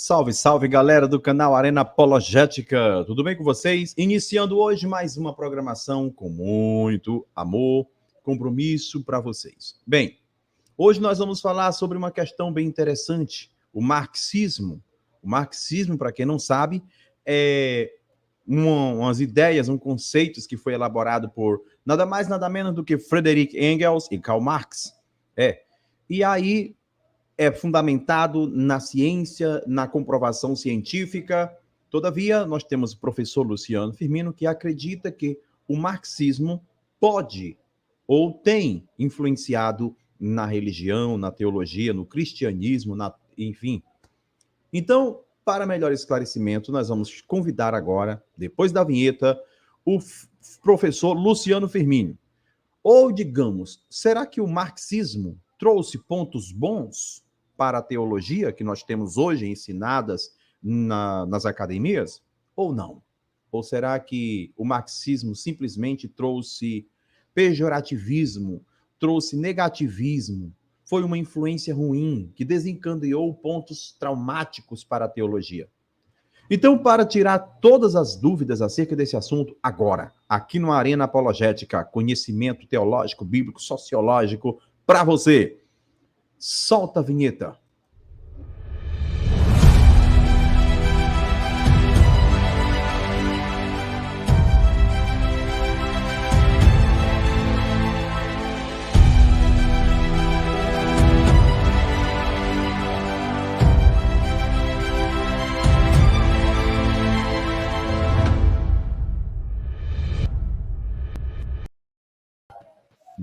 Salve, salve, galera do canal Arena Apologética. Tudo bem com vocês? Iniciando hoje mais uma programação com muito amor, compromisso para vocês. Bem, hoje nós vamos falar sobre uma questão bem interessante, o marxismo. O marxismo, para quem não sabe, é umas ideias, conceitos que foi elaborado por nada mais, nada menos do que Friedrich Engels e Karl Marx. E aí é fundamentado na ciência, na comprovação científica. Todavia, nós temos o professor Luciano Firmino, que acredita que o marxismo pode ou tem influenciado na religião, na teologia, no cristianismo, enfim. Então, para melhor esclarecimento, nós vamos convidar agora, depois da vinheta, o professor Luciano Firmino. Ou, digamos, será que o marxismo trouxe pontos bons para a teologia que nós temos hoje ensinadas nas academias? Ou não? Ou será que o marxismo simplesmente trouxe pejorativismo, trouxe negativismo, foi uma influência ruim que desencadeou pontos traumáticos para a teologia? Então, para tirar todas as dúvidas acerca desse assunto, agora, aqui no Arena Apologética, conhecimento teológico, bíblico, sociológico, para você. Solta a vinheta.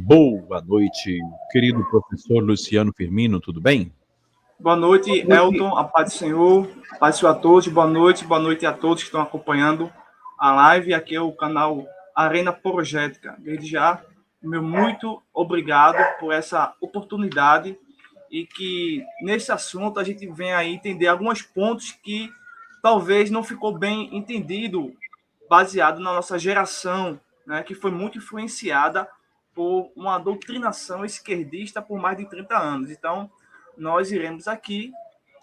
Boa noite, querido professor Luciano Firmino, tudo bem? Boa noite, Elton, a paz do Senhor, a paz do Senhor a todos, boa noite a todos que estão acompanhando a live, aqui é o canal Arena Apologética. Desde já, meu muito obrigado por essa oportunidade e que nesse assunto a gente venha aí entender alguns pontos que talvez não ficou bem entendido, baseado na nossa geração, né, que foi muito influenciada por uma doutrinação esquerdista por mais de 30 anos. Então, nós iremos aqui,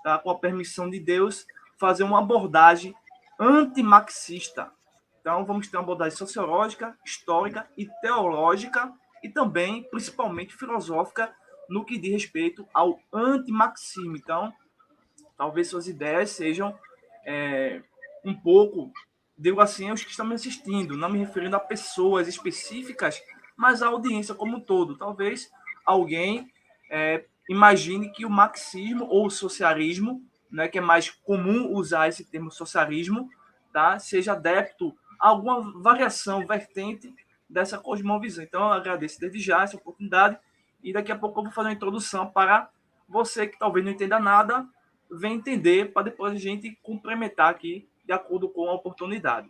tá, com a permissão de Deus, fazer uma abordagem antimarxista. Então, vamos ter uma abordagem sociológica, histórica e teológica e também, principalmente, filosófica no que diz respeito ao antimarxismo. Então, talvez suas ideias sejam um pouco, digo assim, os que estão me assistindo, não me referindo a pessoas específicas, mas a audiência como um todo. Talvez alguém imagine que o marxismo ou o socialismo, né, que é mais comum usar esse termo socialismo, tá, seja adepto a alguma variação, vertente dessa cosmovisão. Então, eu agradeço desde já essa oportunidade e daqui a pouco eu vou fazer uma introdução para você que talvez não entenda nada, venha entender, para depois a gente complementar aqui de acordo com a oportunidade.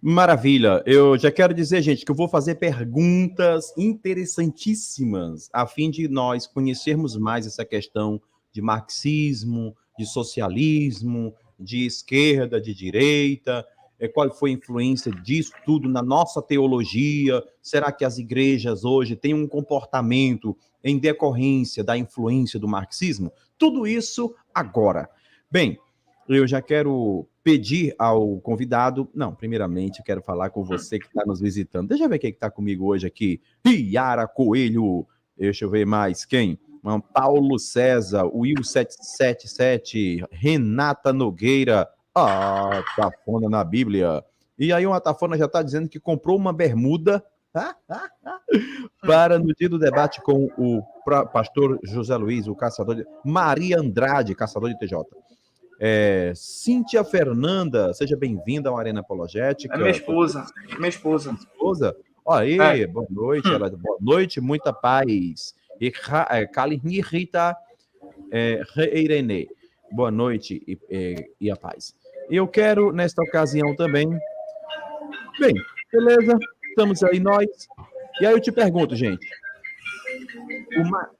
Maravilha. Eu já quero dizer, gente, que eu vou fazer perguntas interessantíssimas a fim de nós conhecermos mais essa questão de marxismo, de socialismo, de esquerda, de direita, qual foi a influência disso tudo na nossa teologia. Será que as igrejas hoje têm um comportamento em decorrência da influência do marxismo? Tudo isso agora. Bem, eu já quero pedir ao convidado... Não, primeiramente, eu quero falar com você que está nos visitando. Deixa eu ver quem está comigo hoje aqui. Yara Coelho. Deixa eu ver mais quem. Paulo César, Will 777, Renata Nogueira. Tafona na Bíblia. E aí uma Tafona já está dizendo que comprou uma bermuda para no dia do debate com o pastor José Luiz, o caçador de... Maria Andrade, caçador de TJ. Cíntia Fernanda, seja bem-vinda ao Arena Apologética. É minha esposa. Minha esposa. Esposa? Aí, boa noite. Boa noite, muita paz. E Kaline Rita Irene. Boa noite e a paz. Eu quero, nesta ocasião também... Bem, beleza, estamos aí nós. E aí eu te pergunto, gente,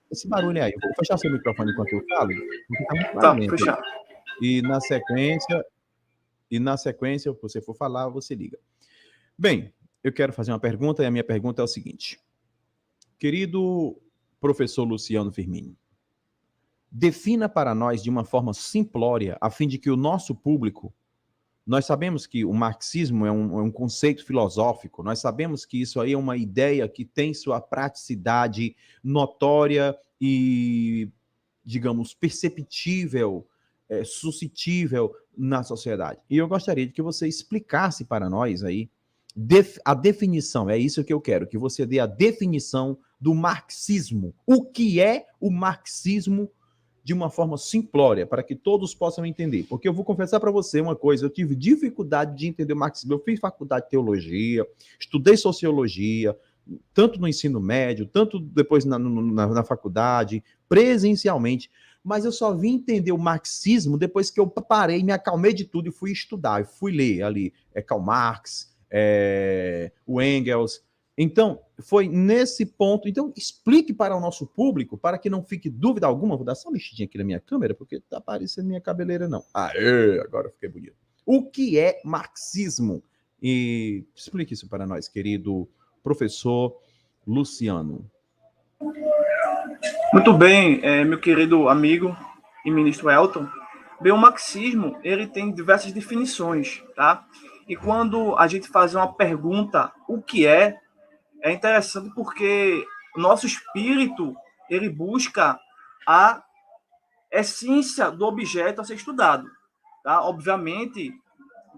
esse barulho aí, eu vou fechar seu microfone enquanto eu falo, porque tá muito barulhento. Tá, fechar. E na sequência, se você for falar, você liga. Bem, eu quero fazer uma pergunta, e a minha pergunta é o seguinte. Querido professor Luciano Firmino, defina para nós de uma forma simplória, a fim de que o nosso público. Nós sabemos que o marxismo é um conceito filosófico, nós sabemos que isso aí é uma ideia que tem sua praticidade notória e, digamos, perceptível, suscetível na sociedade. E eu gostaria de que você explicasse para nós aí a definição, é isso que eu quero, que você dê a definição do marxismo. O que é o marxismo de uma forma simplória, para que todos possam entender. Porque eu vou confessar para você uma coisa, eu tive dificuldade de entender o marxismo. Eu fiz faculdade de teologia, estudei sociologia, tanto no ensino médio, tanto depois na faculdade, presencialmente, mas eu só vim entender o marxismo depois que eu parei, me acalmei de tudo e fui estudar, e fui ler ali, Karl Marx, o Engels. Então, foi nesse ponto. Então, explique para o nosso público, para que não fique dúvida alguma. Vou dar só uma mexidinha aqui na minha câmera, porque tá aparecendo minha cabeleira, não. Aê, agora eu fiquei bonito. O que é marxismo? E explique isso para nós, querido professor Luciano. Muito bem, meu querido amigo e ministro Elton. Bem, o marxismo, ele tem diversas definições, tá? E quando a gente faz uma pergunta, o que é interessante porque o nosso espírito, ele busca a essência do objeto a ser estudado, tá? Obviamente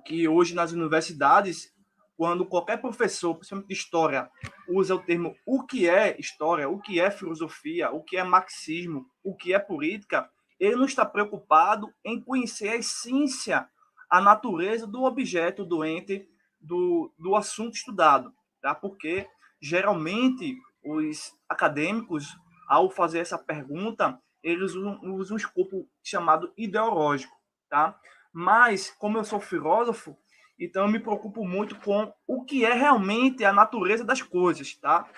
que hoje nas universidades, quando qualquer professor, principalmente de história, usa o termo o que é história, o que é filosofia, o que é marxismo, o que é política, ele não está preocupado em conhecer a essência, a natureza do objeto, do ente, do assunto estudado, tá? Porque geralmente os acadêmicos, ao fazer essa pergunta, eles usam um escopo chamado ideológico, tá? Mas, como eu sou filósofo, então eu me preocupo muito com o que é realmente a natureza das coisas, tá?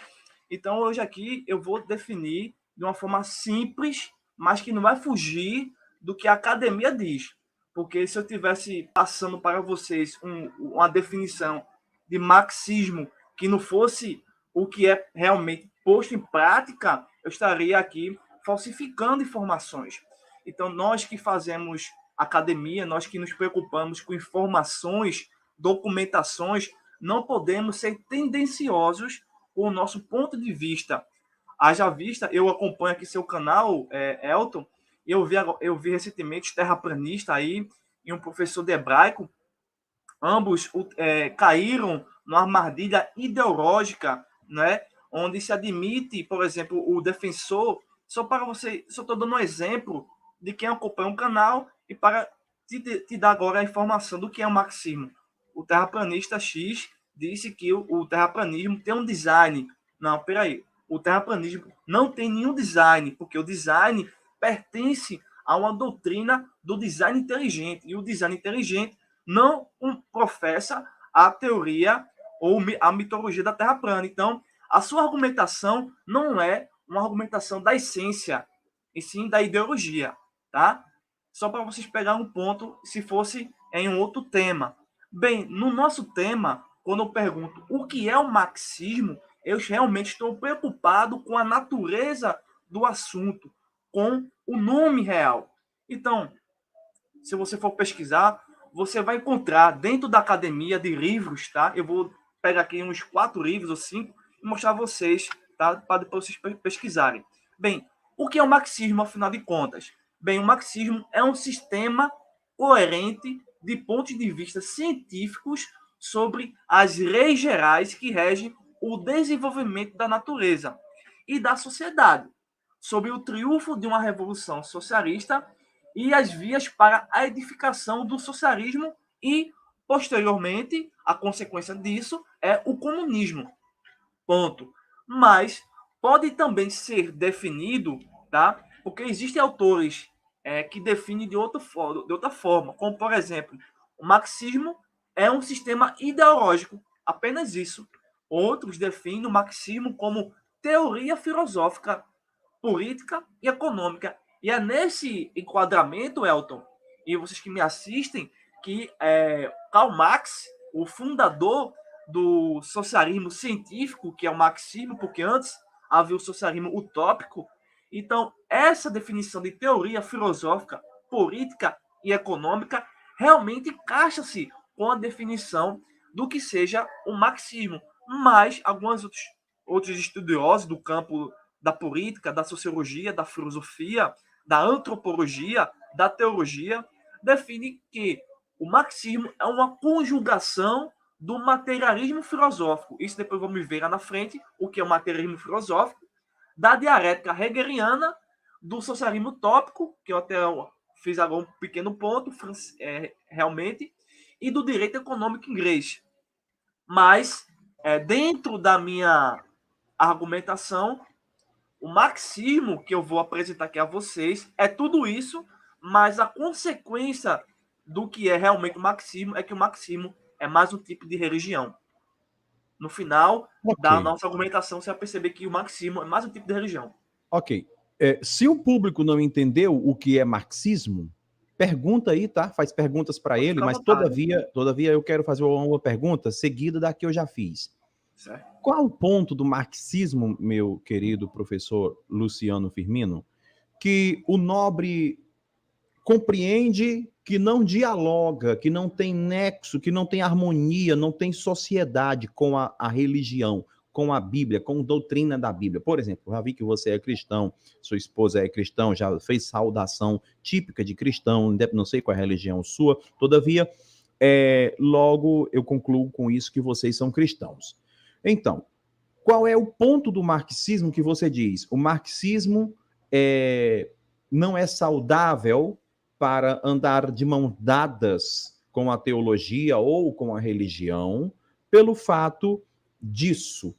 Então, hoje aqui eu vou definir de uma forma simples, mas que não vai fugir do que a academia diz. Porque se eu tivesse passando para vocês uma definição de marxismo que não fosse o que é realmente posto em prática, eu estaria aqui falsificando informações. Então, nós que fazemos academia, nós que nos preocupamos com informações, documentações, não podemos ser tendenciosos com o nosso ponto de vista. Haja vista, eu acompanho aqui seu canal, Elton, e eu vi recentemente terraplanista aí e um professor de hebraico, ambos caíram numa armadilha ideológica, né, onde se admite, por exemplo, o defensor, só estou dando um exemplo de quem acompanha um canal e para te dar agora a informação do que é o marxismo. O terraplanista X disse que o terraplanismo tem um design. Não, peraí. O terraplanismo não tem nenhum design, porque o design pertence a uma doutrina do design inteligente. E o design inteligente não professa a teoria ou a mitologia da Terra plana. Então, a sua argumentação não é uma argumentação da essência, e sim da ideologia, tá? Só para vocês pegarem um ponto, se fosse em um outro tema. Bem, no nosso tema, quando eu pergunto o que é o marxismo, eu realmente estou preocupado com a natureza do assunto, com o nome real. Então, se você for pesquisar, você vai encontrar dentro da academia de livros, tá? Eu vou pegar aqui uns 4 livros ou 5 e mostrar a vocês, tá? Para depois vocês pesquisarem. Bem, o que é o marxismo, afinal de contas? Bem, o marxismo é um sistema coerente de pontos de vista científicos sobre as leis gerais que regem o desenvolvimento da natureza e da sociedade, sobre o triunfo de uma revolução socialista e as vias para a edificação do socialismo e, posteriormente, a consequência disso é o comunismo. Ponto. Mas pode também ser definido, tá? Porque existem autores que definem de outra forma, como, por exemplo, o marxismo é um sistema ideológico, apenas isso. Outros definem o marxismo como teoria filosófica, política e econômica. E é nesse enquadramento, Elton, e vocês que me assistem, que Karl Marx, o fundador do socialismo científico, que é o marxismo, porque antes havia o socialismo utópico, Então, essa definição de teoria filosófica, política e econômica realmente encaixa-se com a definição do que seja o marxismo. Mas alguns outros estudiosos do campo da política, da sociologia, da filosofia, da antropologia, da teologia, definem que o marxismo é uma conjugação do materialismo filosófico. Isso depois vamos ver lá na frente, o que é o materialismo filosófico, da dialética hegeliana, do socialismo utópico, que eu até fiz agora um pequeno ponto, realmente, e do direito econômico inglês. Mas, dentro da minha argumentação, o marxismo que eu vou apresentar aqui a vocês é tudo isso, mas a consequência do que é realmente o marxismo é que o marxismo é mais um tipo de religião. No final da nossa argumentação, você vai perceber que o marxismo é mais um tipo de religião. Ok. Se o público não entendeu o que é marxismo, pergunta aí, tá? Faz perguntas para ele, mas todavia eu quero fazer uma pergunta seguida da que eu já fiz. Certo. Qual o ponto do marxismo, meu querido professor Luciano Firmino, que o nobre compreende que não dialoga, que não tem nexo, que não tem harmonia, não tem sociedade com a religião, com a Bíblia, com a doutrina da Bíblia? Por exemplo, já vi que você é cristão, sua esposa é cristão, já fez saudação típica de cristão, não sei qual é a religião sua, todavia, logo eu concluo com isso que vocês são cristãos. Então, qual é o ponto do marxismo que você diz? O marxismo não é saudável para andar de mãos dadas com a teologia ou com a religião, pelo fato disso.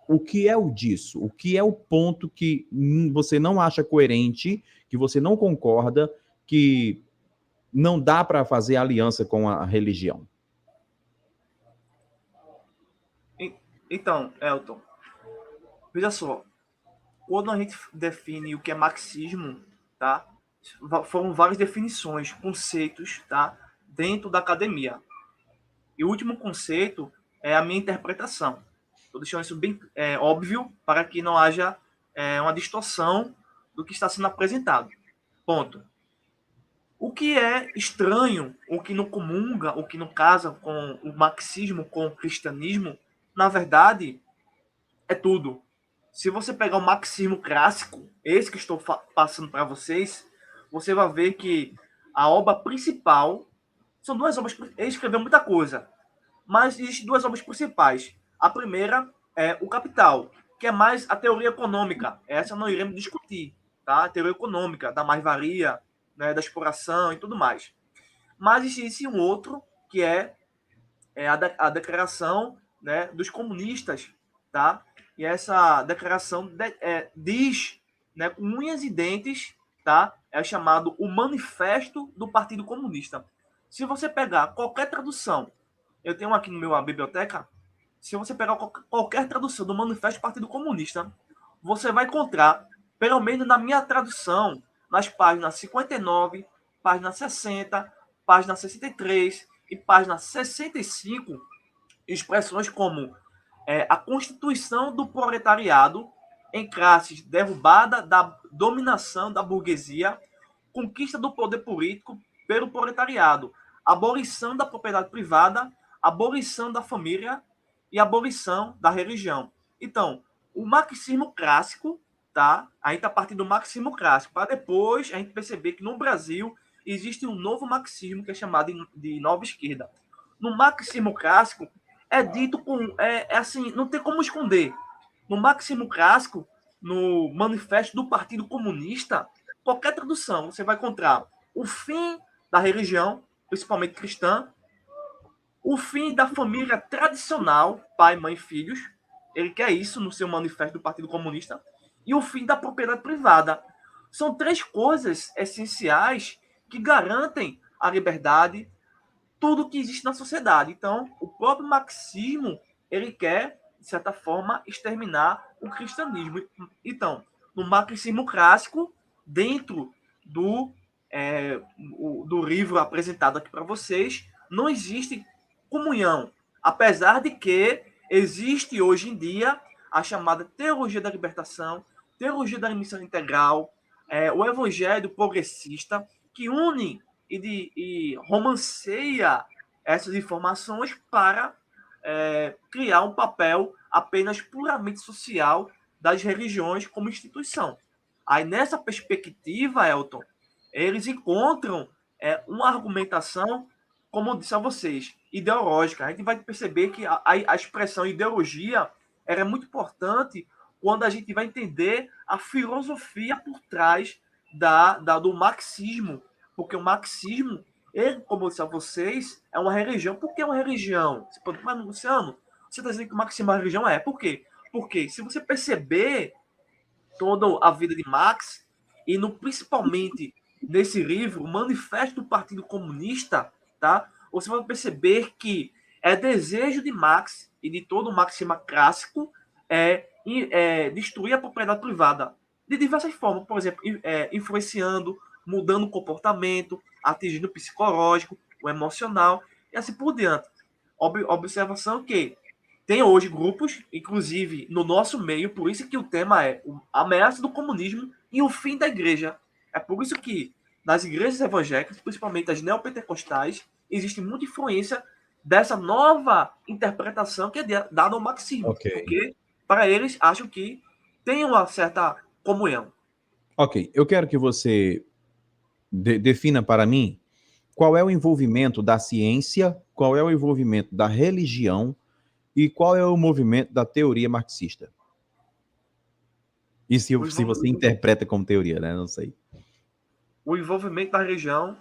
O que é o disso? O que é o ponto que você não acha coerente, que você não concorda, que não dá para fazer aliança com a religião? Então, Elton, veja só, quando a gente define o que é marxismo, tá? Foram várias definições, conceitos, tá? Dentro da academia. E o último conceito é a minha interpretação. Estou deixando isso bem óbvio para que não haja uma distorção do que está sendo apresentado. Ponto. O que é estranho, o que não comunga, o que não casa com o marxismo, com o cristianismo, na verdade, é tudo. Se você pegar o marxismo clássico, esse que estou passando para vocês, você vai ver que a obra principal são duas obras. Ele escreveu muita coisa, mas existem duas obras principais. A primeira é o Capital, que é mais a teoria econômica. Essa não iremos discutir, tá? A teoria econômica, da mais-valia, né, da exploração e tudo mais. Mas existe um outro, que é a declaração, né, dos comunistas, tá? E essa declaração diz, né, com unhas e dentes, tá? É chamado o Manifesto do Partido Comunista. Se você pegar qualquer tradução, eu tenho aqui no meu biblioteca, se você pegar qualquer tradução do Manifesto do Partido Comunista, você vai encontrar, pelo menos na minha tradução, nas páginas 59, página 60, página 63 e página 65, expressões como a constituição do proletariado em classes derrubada da dominação da burguesia, conquista do poder político pelo proletariado, abolição da propriedade privada, abolição da família e abolição da religião. Então, o marxismo clássico, tá? A gente está partindo do marxismo clássico, para depois a gente perceber que no Brasil existe um novo marxismo que é chamado de nova esquerda. No marxismo clássico, é dito com. Assim, não tem como esconder. No marxismo clássico, no manifesto do Partido Comunista, qualquer tradução, você vai encontrar o fim da religião, principalmente cristã, o fim da família tradicional, pai, mãe e filhos, ele quer isso no seu manifesto do Partido Comunista, e o fim da propriedade privada. São três coisas essenciais que garantem a liberdade, tudo que existe na sociedade. Então, o próprio marxismo, ele quer, de certa forma, exterminar o cristianismo. Então, no marxismo clássico, dentro do livro apresentado aqui para vocês, não existe comunhão, apesar de que existe hoje em dia a chamada teologia da libertação, teologia da missão integral, o evangelho progressista, que une e romanceia essas informações para criar um papel apenas puramente social das religiões como instituição. Aí, nessa perspectiva, Elton, eles encontram uma argumentação, como eu disse a vocês, ideológica. A gente vai perceber que a expressão ideologia era muito importante quando a gente vai entender a filosofia por trás do marxismo, porque o marxismo, ele, como eu disse a vocês, é uma religião. Por que é uma religião? Você pode falar, mas Luciano, você está dizendo que o marxismo é uma religião? Por quê? Porque se você perceber toda a vida de Marx, e principalmente nesse livro, o Manifesto do Partido Comunista, tá? Você vai perceber que é desejo de Marx e de todo o marxismo clássico destruir a propriedade privada de diversas formas, por exemplo, influenciando, mudando o comportamento, atingindo o psicológico, o emocional e assim por diante. Observação que tem hoje grupos, inclusive no nosso meio, por isso que o tema é a ameaça do comunismo e o fim da igreja. É por isso que nas igrejas evangélicas, principalmente as neopentecostais, existe muita influência dessa nova interpretação que é dada ao marxismo. Ok. Porque, para eles, acham que tem uma certa comunhão. Ok, eu quero que você defina para mim qual é o envolvimento da ciência, qual é o envolvimento da religião e qual é o movimento da teoria marxista. E se você interpreta como teoria, né? Não sei. O envolvimento da religião.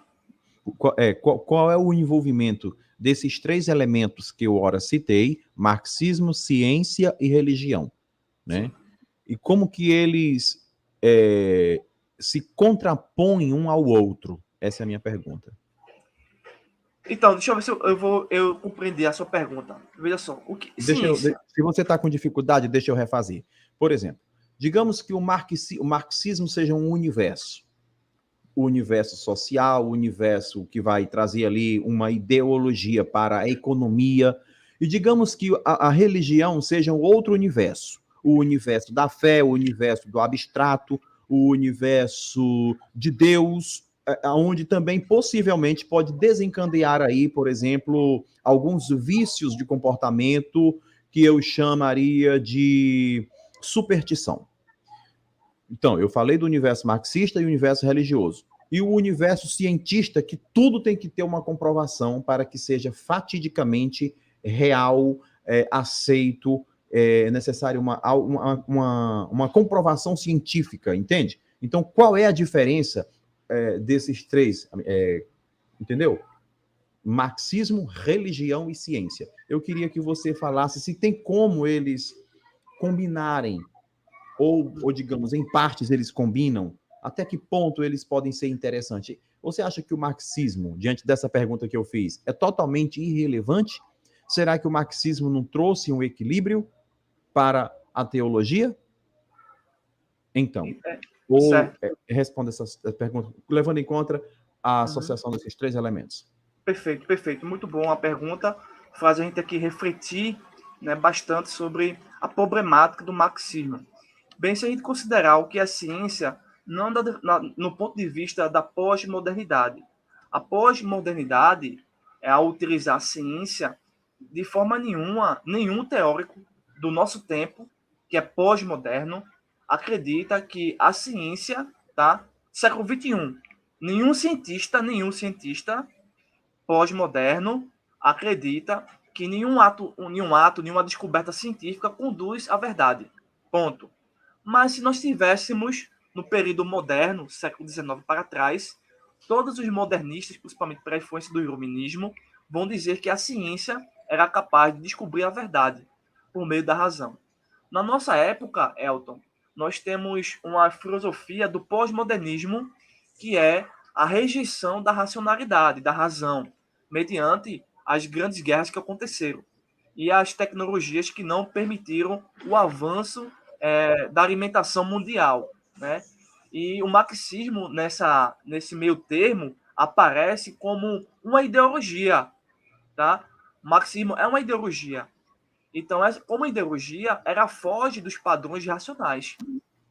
Qual é o envolvimento desses três elementos que eu ora citei: marxismo, ciência e religião, né? E como que eles se contrapõem um ao outro? Essa é a minha pergunta. Então, deixa eu ver se eu compreender a sua pergunta. Veja só. Se você está com dificuldade, deixa eu refazer. Por exemplo, digamos que o marxismo seja um universo. O universo social, o universo que vai trazer ali uma ideologia para a economia. E digamos que a religião seja um outro universo. O universo da fé, o universo do abstrato, o universo de Deus, onde também possivelmente pode desencadear aí, por exemplo, alguns vícios de comportamento que eu chamaria de superstição. Então, eu falei do universo marxista e o universo religioso. E o universo cientista, que tudo tem que ter uma comprovação para que seja fatidicamente real, aceito, necessário uma comprovação científica, entende? Então, qual é a diferença desses três, entendeu? Marxismo, religião e ciência. Eu queria que você falasse se tem como eles combinarem, ou digamos, em partes eles combinam, até que ponto eles podem ser interessantes. Você acha que o marxismo, diante dessa pergunta que eu fiz, é totalmente irrelevante? Será que o marxismo não trouxe um equilíbrio para a teologia? Então, responda essa pergunta, levando em conta a associação desses três elementos. Perfeito, perfeito. Muito bom a pergunta. Faz a gente aqui refletir, né, bastante sobre a problemática do marxismo. Bem, se a gente considerar o que é ciência, não no ponto de vista da pós-modernidade. A pós-modernidade é ao utilizar a ciência de forma nenhuma, nenhum teórico do nosso tempo, que é pós-moderno, acredita que a ciência, tá? Século XXI, nenhum cientista pós-moderno acredita que nenhum ato, nenhuma descoberta científica conduz à verdade. Ponto. Mas se nós tivéssemos, no período moderno, século XIX para trás, todos os modernistas, principalmente pela influência do iluminismo, vão dizer que a ciência era capaz de descobrir a verdade por meio da razão. Na nossa época, Elton, nós temos uma filosofia do pós-modernismo que é a rejeição da racionalidade, da razão, mediante as grandes guerras que aconteceram e as tecnologias que não permitiram o avanço da alimentação mundial, né? E o marxismo, nesse meio termo, aparece como uma ideologia, tá? O marxismo é uma ideologia. Então, como ideologia, ela foge dos padrões racionais.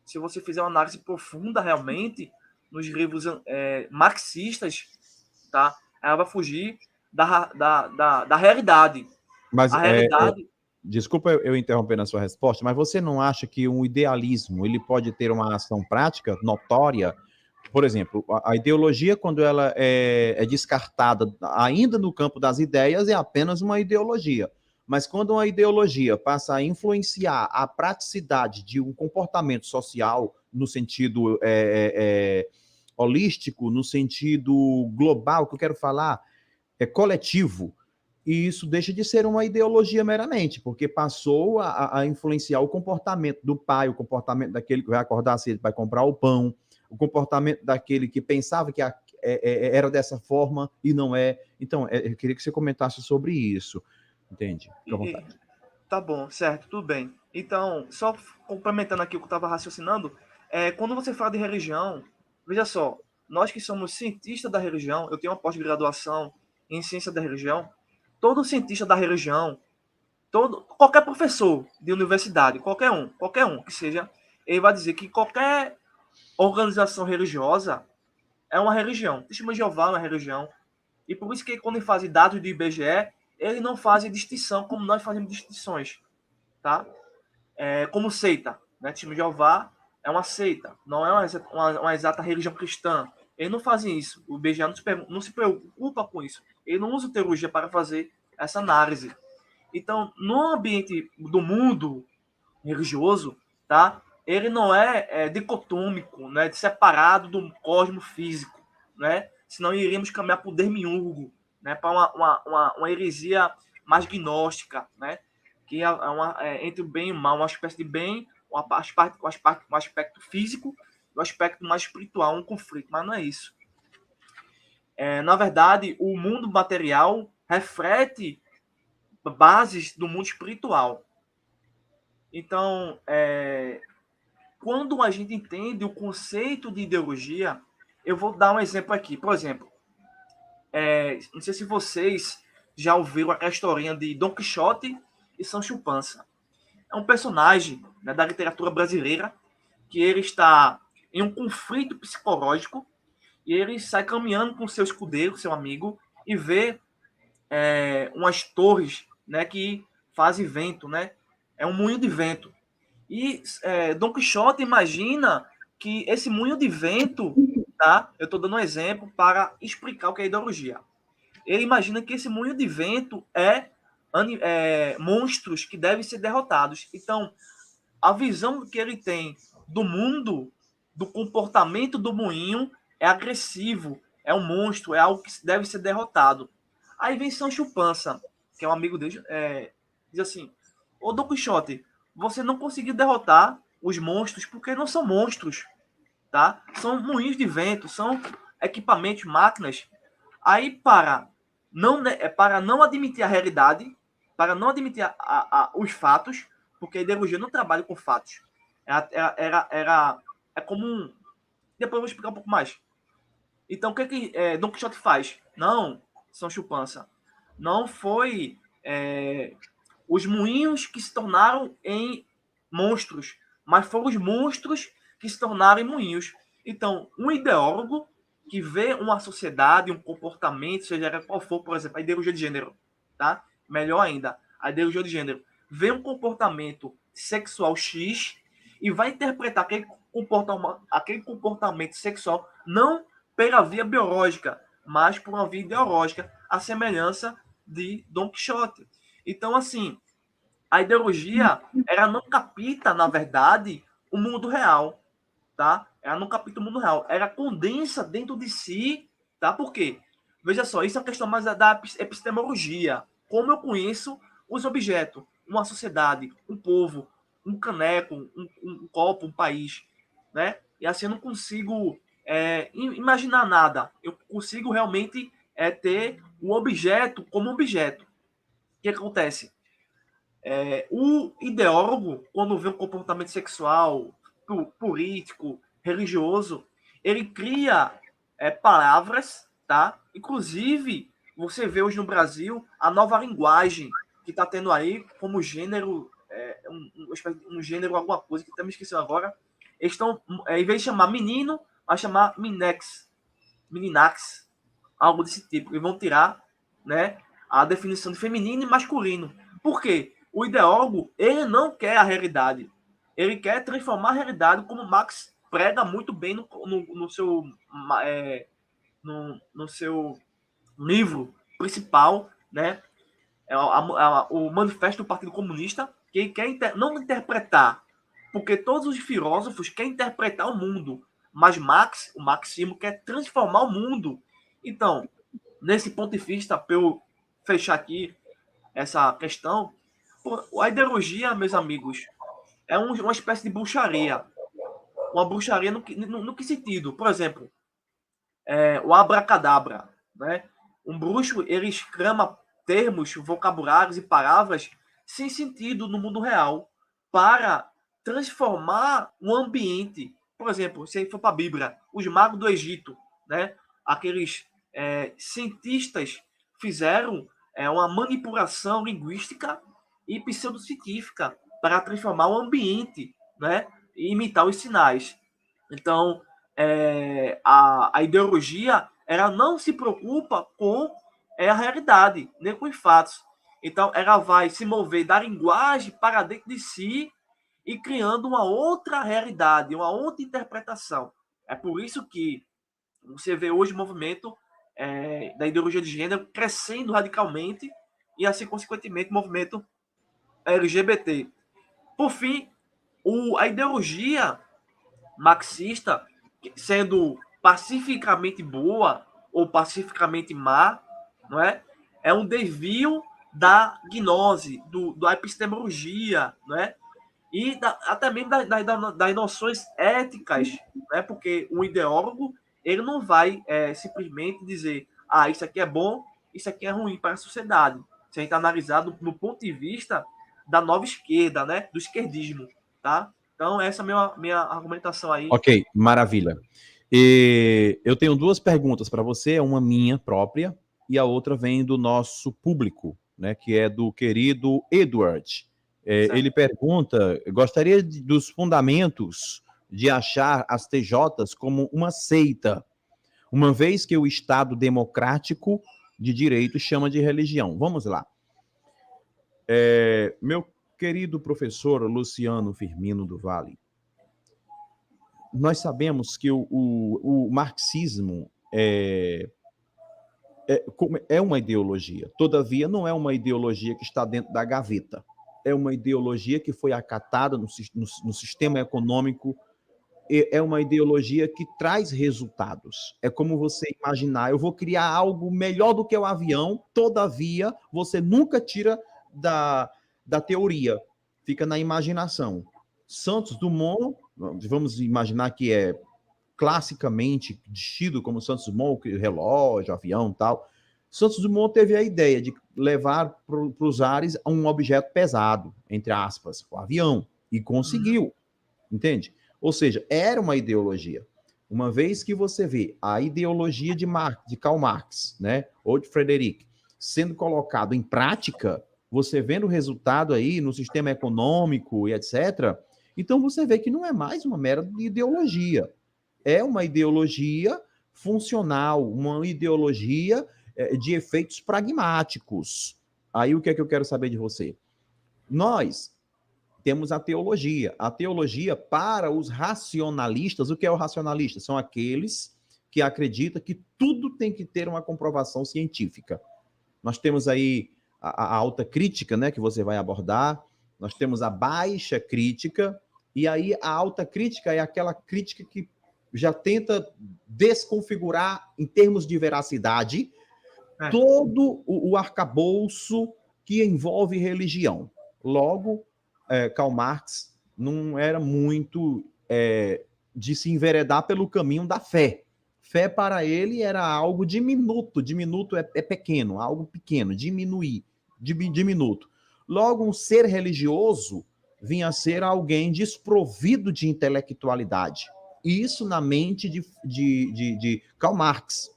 se você fizer uma análise profunda realmente nos livros marxistas, tá? Ela vai fugir da realidade. Mas A realidade... desculpa eu interromper na sua resposta, mas você não acha que um idealismo ele pode ter uma ação prática notória? Por exemplo, a ideologia, quando ela é descartada ainda no campo das ideias, é apenas uma ideologia. Mas quando uma ideologia passa a influenciar a praticidade de um comportamento social no sentido holístico, no sentido global, que eu quero falar, é coletivo, e isso deixa de ser uma ideologia meramente, porque passou a influenciar o comportamento do pai, o comportamento daquele que vai acordar cedo, vai comprar o pão, o comportamento daquele que pensava que era dessa forma e não é. Então, eu queria que você comentasse sobre isso. Entende? Fica à vontade. Tá bom, certo, tudo bem. Então, só complementando aqui o que eu estava raciocinando, quando você fala de religião, veja só, nós que somos cientistas da religião, eu tenho uma pós-graduação em ciência da religião, todo cientista da religião, qualquer professor de universidade, qualquer um que seja, ele vai dizer que qualquer organização religiosa é uma religião. Testemunho de Jeová é uma religião. E por isso que quando ele faz dados do IBGE, ele não faz distinção como nós fazemos distinções, tá? Como seita, né? Testemunho de Jeová é uma seita, não é uma exata religião cristã. Eles não fazem isso. O IBGE não se preocupa com isso. Ele não usa teologia para fazer essa análise. Então, no ambiente do mundo religioso, tá? Ele não é dicotômico, né? Separado do cosmos físico, né? Senão iríamos caminhar para o demiurgo, né? Para uma heresia mais gnóstica, né? Que entre o bem e o mal, uma espécie de bem, um aspecto físico e um aspecto mais espiritual, um conflito, mas não é isso. Na verdade, o mundo material reflete bases do mundo espiritual. Então, quando a gente entende o conceito de ideologia, eu vou dar um exemplo aqui. Por exemplo, não sei se vocês já ouviram aquela historinha de Dom Quixote e Sancho Panza. É um personagem, né, da literatura brasileira que ele está em um conflito psicológico e ele sai caminhando com seu escudeiro, seu amigo, e vê umas torres, né, que fazem vento, né? É um moinho de vento. E Dom Quixote imagina que esse moinho de vento, tá? Eu estou dando um exemplo para explicar o que é ideologia. Ele imagina que esse moinho de vento é monstros que devem ser derrotados. Então, a visão que ele tem do mundo, do comportamento do moinho, é agressivo, é um monstro, é algo que deve ser derrotado. Aí vem Sancho Panza, que é um amigo dele, diz assim: Ô Don Quixote, você não conseguiu derrotar os monstros porque não são monstros, tá? São moinhos de vento, são equipamentos, máquinas. Aí para não admitir a realidade, para não admitir os fatos, porque a ideologia não trabalha com fatos. É comum. Depois eu vou explicar um pouco mais. Então, o que Don Quixote faz? Não, São Chupança. Não foi os moinhos que se tornaram em monstros, mas foram os monstros que se tornaram em moinhos. Então, um ideólogo que vê uma sociedade, um comportamento, seja qual for, por exemplo, a ideologia de gênero, tá? Melhor ainda, a ideologia de gênero vê um comportamento sexual X e vai interpretar aquele comportamento sexual não pela via biológica, mas por uma via ideológica, a semelhança de Don Quixote. Então, assim, a ideologia, ela não capta, na verdade, o mundo real, tá? Ela não capta o mundo real. Ela condensa dentro de si, tá? Por quê? Veja só, isso é uma questão mais da epistemologia. Como eu conheço os objetos, uma sociedade, um povo, um caneco, um copo, um país, né? E assim eu não consigo imaginar nada. Eu consigo realmente ter o objeto como objeto. O que acontece? O ideólogo, quando vê um comportamento sexual, político, religioso, ele cria palavras, tá? Inclusive, você vê hoje no Brasil a nova linguagem que está tendo aí como gênero, um gênero, alguma coisa que também esqueci agora, eles estão, em vez de chamar menino, vai chamar meninax, algo desse tipo. Eles vão tirar, né, a definição de feminino e masculino. Por quê? O ideólogo, ele não quer a realidade. Ele quer transformar a realidade, como Marx prega muito bem no seu, no seu livro principal, né? O Manifesto do Partido Comunista, que ele quer não interpretar, porque todos os filósofos querem interpretar o mundo, mas Marx, o marxismo, quer transformar o mundo. Então, nesse ponto de vista, para eu fechar aqui essa questão, a ideologia, meus amigos, é uma espécie de bruxaria. Uma bruxaria no que sentido? Por exemplo, o abracadabra, né? Um bruxo, ele escrama termos, vocabulários e palavras sem sentido no mundo real para transformar o ambiente. Por exemplo, se for para a Bíblia, os magos do Egito, né? Aqueles cientistas fizeram uma manipulação linguística e pseudocientífica para transformar o ambiente, né? E imitar os sinais. Então, a ideologia ela não se preocupa com a realidade, nem com os fatos. Então, ela vai se mover da linguagem para dentro de si e criando uma outra realidade, uma outra interpretação. É por isso que você vê hoje o movimento da ideologia de gênero crescendo radicalmente e, assim, consequentemente, o movimento LGBT. Por fim, a ideologia marxista, sendo pacificamente boa ou pacificamente má, não é? É um desvio da gnose, da epistemologia, não é? E até mesmo das noções éticas, né? Porque um ideólogo ele não vai simplesmente dizer isso aqui é bom, isso aqui é ruim para a sociedade. Se a gente analisar no ponto de vista da nova esquerda, né? Do esquerdismo, tá? Então, essa é a minha argumentação aí. Ok, maravilha. E eu tenho duas perguntas para você, uma minha própria e a outra vem do nosso público, né, que é do querido Edward. Ele pergunta, gostaria dos fundamentos de achar as TJs como uma seita, uma vez que o Estado democrático de direito chama de religião. Vamos lá. Meu querido professor Luciano Firmino do Vale, nós sabemos que o marxismo é uma ideologia. Todavia, não é uma ideologia que está dentro da gaveta. É uma ideologia que foi acatada no sistema econômico. É uma ideologia que traz resultados. É como você imaginar, eu vou criar algo melhor do que o avião, todavia, você nunca tira da teoria. Fica na imaginação. Santos Dumont, vamos imaginar que é classicamente tido como Santos Dumont, relógio, avião e tal. Santos Dumont teve a ideia de levar para os ares um objeto pesado, entre aspas, o avião, e conseguiu, entende? Ou seja, era uma ideologia. Uma vez que você vê a ideologia de Karl Marx, né, ou de Frederick, sendo colocado em prática, você vendo o resultado aí no sistema econômico e etc., então você vê que não é mais uma mera ideologia. É uma ideologia funcional, uma ideologia de efeitos pragmáticos. Aí o que é que eu quero saber de você? Nós temos a teologia. A teologia, para os racionalistas, o que é o racionalista? São aqueles que acreditam que tudo tem que ter uma comprovação científica. Nós temos aí a alta crítica, né, que você vai abordar, nós temos a baixa crítica, e aí a alta crítica é aquela crítica que já tenta desconfigurar, em termos de veracidade, todo o arcabouço que envolve religião. Logo, Karl Marx não era muito de se enveredar pelo caminho da fé. Fé para ele era algo diminuto. Diminuto é pequeno, algo pequeno, diminuto. Logo, um ser religioso vinha a ser alguém desprovido de intelectualidade. Isso na mente de Karl Marx.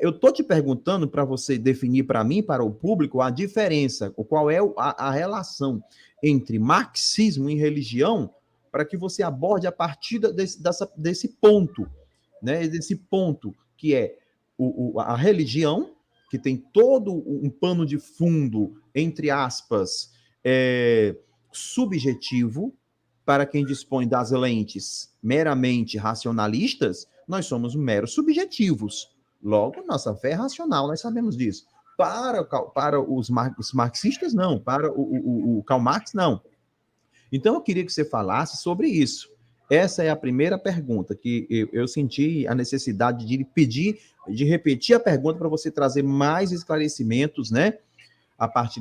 Eu estou te perguntando para você definir para mim, para o público, a diferença, qual é a relação entre marxismo e religião, para que você aborde a partir desse ponto, né? Desse ponto que é a religião, que tem todo um pano de fundo, entre aspas, subjetivo. Para quem dispõe das lentes meramente racionalistas, nós somos meros subjetivos. Logo, nossa fé é racional, nós sabemos disso. Para os marxistas, não. Para o Karl Marx, não. Então, eu queria que você falasse sobre isso. Essa é a primeira pergunta, que eu senti a necessidade de pedir, de repetir a pergunta para você trazer mais esclarecimentos, né? A partir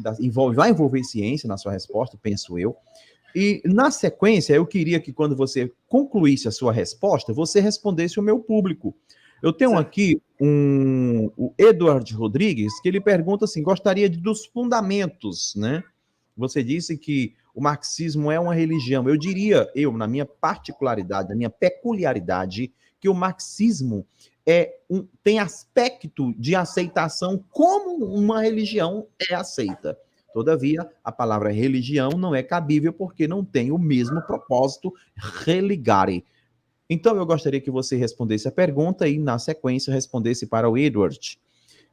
vai envolver ciência na sua resposta, penso eu. E, na sequência, eu queria que, quando você concluísse a sua resposta, você respondesse o meu público. Eu tenho aqui o Edward Rodrigues, que ele pergunta assim, gostaria dos fundamentos, né? Você disse que o marxismo é uma religião. Eu diria, na minha particularidade, na minha peculiaridade, que o marxismo tem aspecto de aceitação como uma religião é aceita. Todavia, a palavra religião não é cabível porque não tem o mesmo propósito, religare. Então, eu gostaria que você respondesse a pergunta e, na sequência, respondesse para o Edward.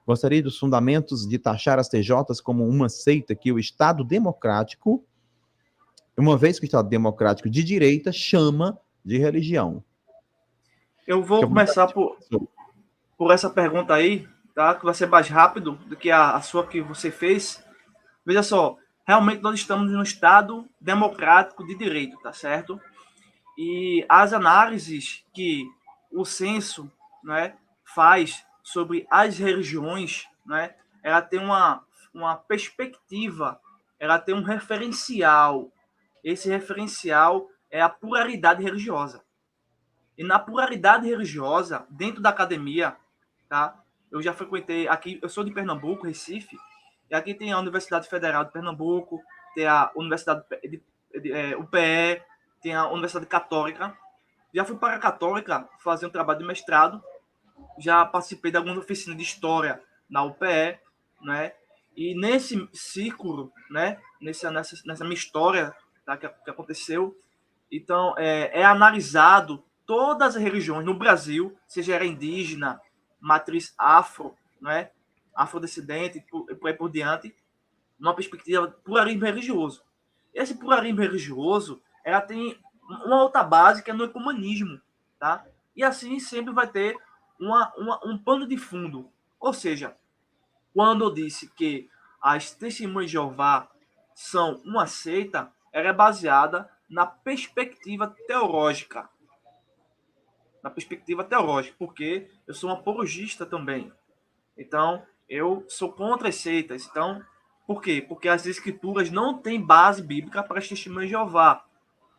Gostaria dos fundamentos de taxar as TJs como uma seita que o Estado democrático, uma vez que o Estado democrático de direita, chama de religião. Eu vou começar por essa pergunta aí, tá? Que vai ser mais rápido do que a sua que você fez. Veja só, realmente nós estamos num Estado democrático de direito, tá certo? E as análises que o censo, né, faz sobre as religiões, né, ela tem uma perspectiva, ela tem um referencial. Esse referencial é a pluralidade religiosa. E na pluralidade religiosa, dentro da academia, tá? Eu já frequentei aqui, eu sou de Pernambuco, Recife, e aqui tem a Universidade Federal de Pernambuco, tem a Universidade UPE, tem a Universidade Católica. Já fui para a Católica fazer um trabalho de mestrado, já participei de algumas oficinas de história na UPE, né? E nesse círculo, né? Nessa minha história, tá? que aconteceu, então é analisado todas as religiões no Brasil, seja era indígena, matriz afro, né? Afrodescendente, por aí por diante, numa perspectiva de pluralismo religioso. Esse pluralismo religioso, ela tem uma outra base que é no ecumenismo, tá? E assim sempre vai ter um pano de fundo. Ou seja, quando eu disse que as testemunhas de Jeová são uma seita, ela é baseada na perspectiva teológica. Na perspectiva teológica, porque eu sou um apologista também. Então, eu sou contra as seitas. Então, por quê? Porque as escrituras não têm base bíblica para as testemunhas de Jeová.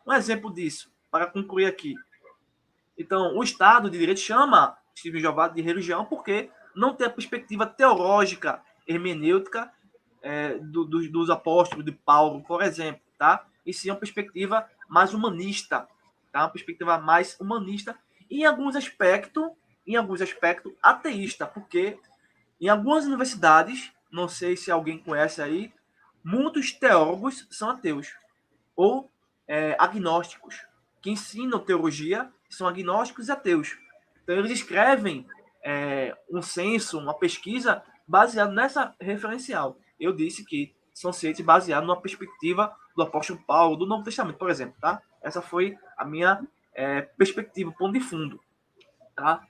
Um exemplo disso, para concluir aqui. Então, o Estado de Direito chama testemunhas de Jeová de religião porque não tem a perspectiva teológica, hermenêutica dos apóstolos, de Paulo, por exemplo, tá? E sim uma perspectiva mais humanista, tá? Uma perspectiva mais humanista e em alguns aspectos ateísta, porque em algumas universidades, não sei se alguém conhece aí, muitos teólogos são ateus ou agnósticos, que ensinam teologia, são agnósticos e ateus. Então, eles escrevem um censo, uma pesquisa baseado nessa referencial. Eu disse que são seitas baseadas numa perspectiva do apóstolo Paulo, do Novo Testamento, por exemplo. Tá? Essa foi a minha perspectiva, ponto de fundo. Tá?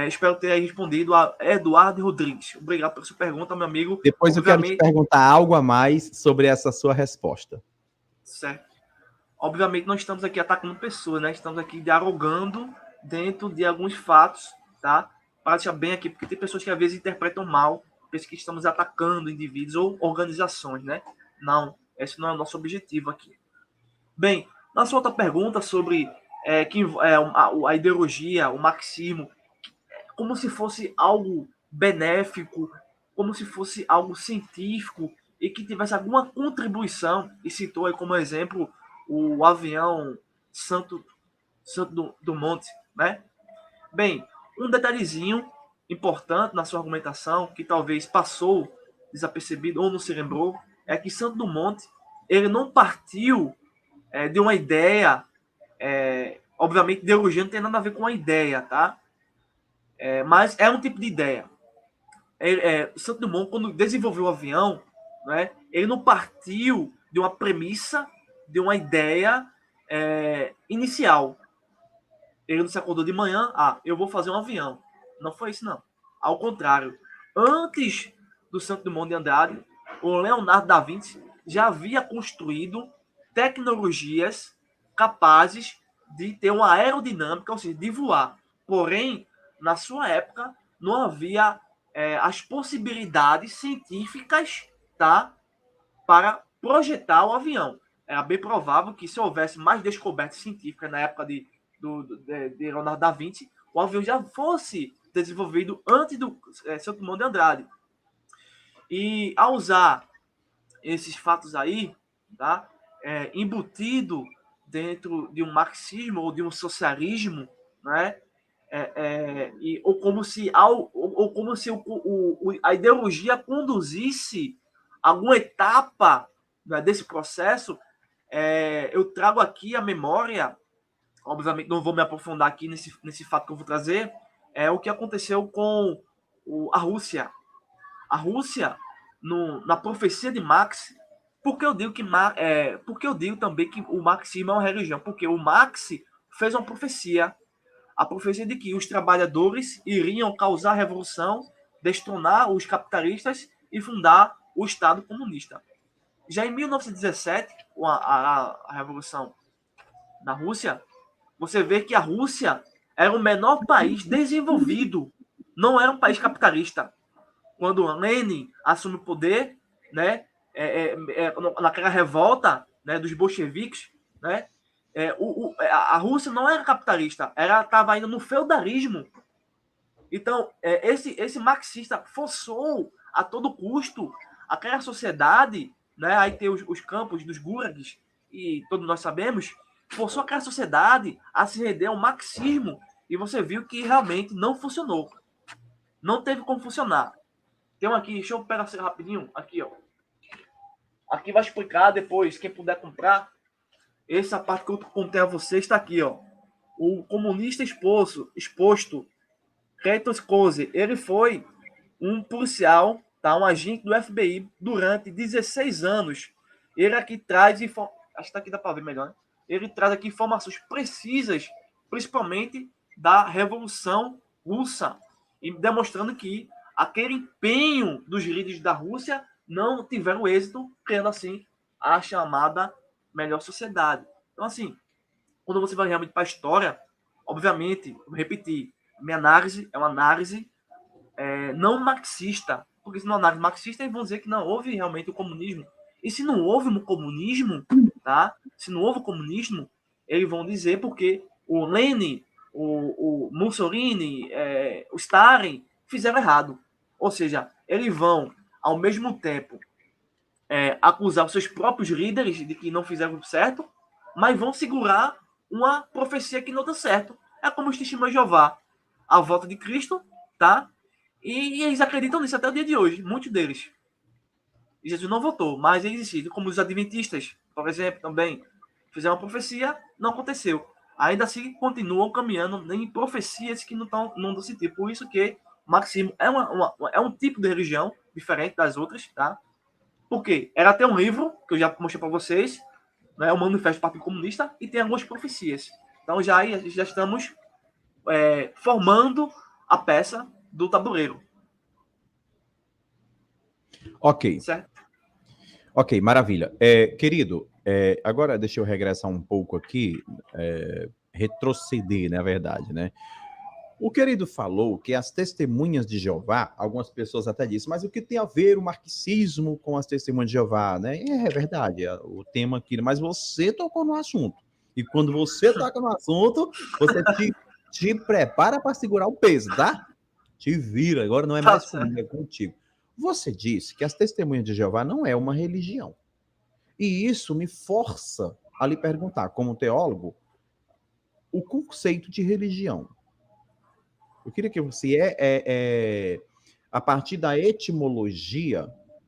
Espero ter respondido a Eduardo Rodrigues. Obrigado pela sua pergunta, meu amigo. Depois eu quero te perguntar algo a mais sobre essa sua resposta. Certo. Obviamente, não estamos aqui atacando pessoas, né? Estamos aqui dialogando dentro de alguns fatos, tá? Para deixar bem aqui, porque tem pessoas que às vezes interpretam mal, pensam que estamos atacando indivíduos ou organizações, né? Não, esse não é o nosso objetivo aqui. Bem, nossa outra pergunta sobre a ideologia, o marxismo, como se fosse algo benéfico, como se fosse algo científico e que tivesse alguma contribuição, e citou aí como exemplo o avião Santo do Monte, né? Bem, um detalhezinho importante na sua argumentação, que talvez passou desapercebido ou não se lembrou, é que Santo do Monte, ele não partiu de uma ideia Obviamente, ideologia não tem nada a ver com a ideia, tá? Mas é um tipo de ideia. O Santos Dumont, quando desenvolveu o avião, né, ele não partiu de uma premissa, de uma ideia inicial. Ele não se acordou de manhã, eu vou fazer um avião. Não foi isso, não. Ao contrário. Antes do Santos Dumont de Andrade, o Leonardo da Vinci já havia construído tecnologias capazes de ter uma aerodinâmica, ou seja, de voar. Porém, na sua época, não havia as possibilidades científicas, tá, para projetar o avião. Era bem provável que, se houvesse mais descobertas científicas na época de Leonardo da Vinci, o avião já fosse desenvolvido antes do Santos Dumont de Andrade. E ao usar esses fatos aí, tá, embutido dentro de um marxismo ou de um socialismo, né, ou como se a ideologia conduzisse alguma etapa, né, desse processo, eu trago aqui a memória. Obviamente não vou me aprofundar aqui nesse fato que eu vou trazer, o que aconteceu com a Rússia. A Rússia, na profecia de Marx, porque eu digo também que o marxismo é uma religião, porque o Marx fez uma profecia, a profecia de que os trabalhadores iriam causar revolução, destronar os capitalistas e fundar o Estado comunista. Já em 1917, a revolução na Rússia, você vê que a Rússia era o menor país desenvolvido, não era um país capitalista. Quando Lenin assume o poder, né, naquela revolta, né, dos bolcheviques, né, a Rússia não era capitalista, ela estava ainda no feudalismo. Então, esse marxista forçou a todo custo aquela sociedade, né, aí tem os campos dos gulags, e todos nós sabemos, forçou aquela sociedade a se render ao marxismo, e você viu que realmente não funcionou. Não teve como funcionar. Tem um aqui, deixa eu pegar rapidinho, aqui, ó. Aqui vai explicar depois, quem puder comprar, essa parte que eu contei a vocês está aqui, ó. O comunista exposto, Kratos Koze, ele foi um policial, tá, um agente do FBI durante 16 anos. Ele aqui traz, acho que aqui dá para ver melhor, né? Ele traz aqui informações precisas, principalmente da Revolução Russa, e demonstrando que aquele empenho dos líderes da Rússia não tiveram êxito, criando assim a chamada melhor sociedade. Então, assim, quando você vai realmente para a história, obviamente, vou repetir, minha análise é uma análise não marxista, porque se não análise marxista, eles vão dizer que não houve realmente o comunismo. E se não houve o comunismo, tá? Se não houve o comunismo, eles vão dizer porque o Lenin, o Mussolini, o Stalin fizeram errado. Ou seja, eles vão, ao mesmo tempo, acusar os seus próprios líderes de que não fizeram certo, mas vão segurar uma profecia que não deu certo. É como os testemunhos de Jeová. A volta de Cristo, tá? E eles acreditam nisso até o dia de hoje, muitos deles. E Jesus não voltou, mas eles existem, como os adventistas, por exemplo, também fizeram uma profecia, não aconteceu. Ainda assim, continuam caminhando em profecias que não dão sentido. Por isso que o marxismo é um tipo de religião diferente das outras, tá? Porque ela tem um livro, que eu já mostrei para vocês, né, o Manifesto do Partido Comunista, e tem algumas profecias. Então já estamos formando a peça do tabuleiro. Ok. Certo? Ok, maravilha. Querido, agora deixa eu regressar um pouco aqui, retroceder, na verdade, né? O querido falou que as testemunhas de Jeová, algumas pessoas até dizem, mas o que tem a ver o marxismo com as testemunhas de Jeová, né? É verdade, o tema aqui, mas você tocou no assunto. E quando você toca no assunto, você te prepara para segurar o peso, tá? Te vira, agora não é mais comigo, é contigo. Você disse que as testemunhas de Jeová não é uma religião. E isso me força a lhe perguntar, como teólogo, o conceito de religião. Eu queria que você, a partir da etimologia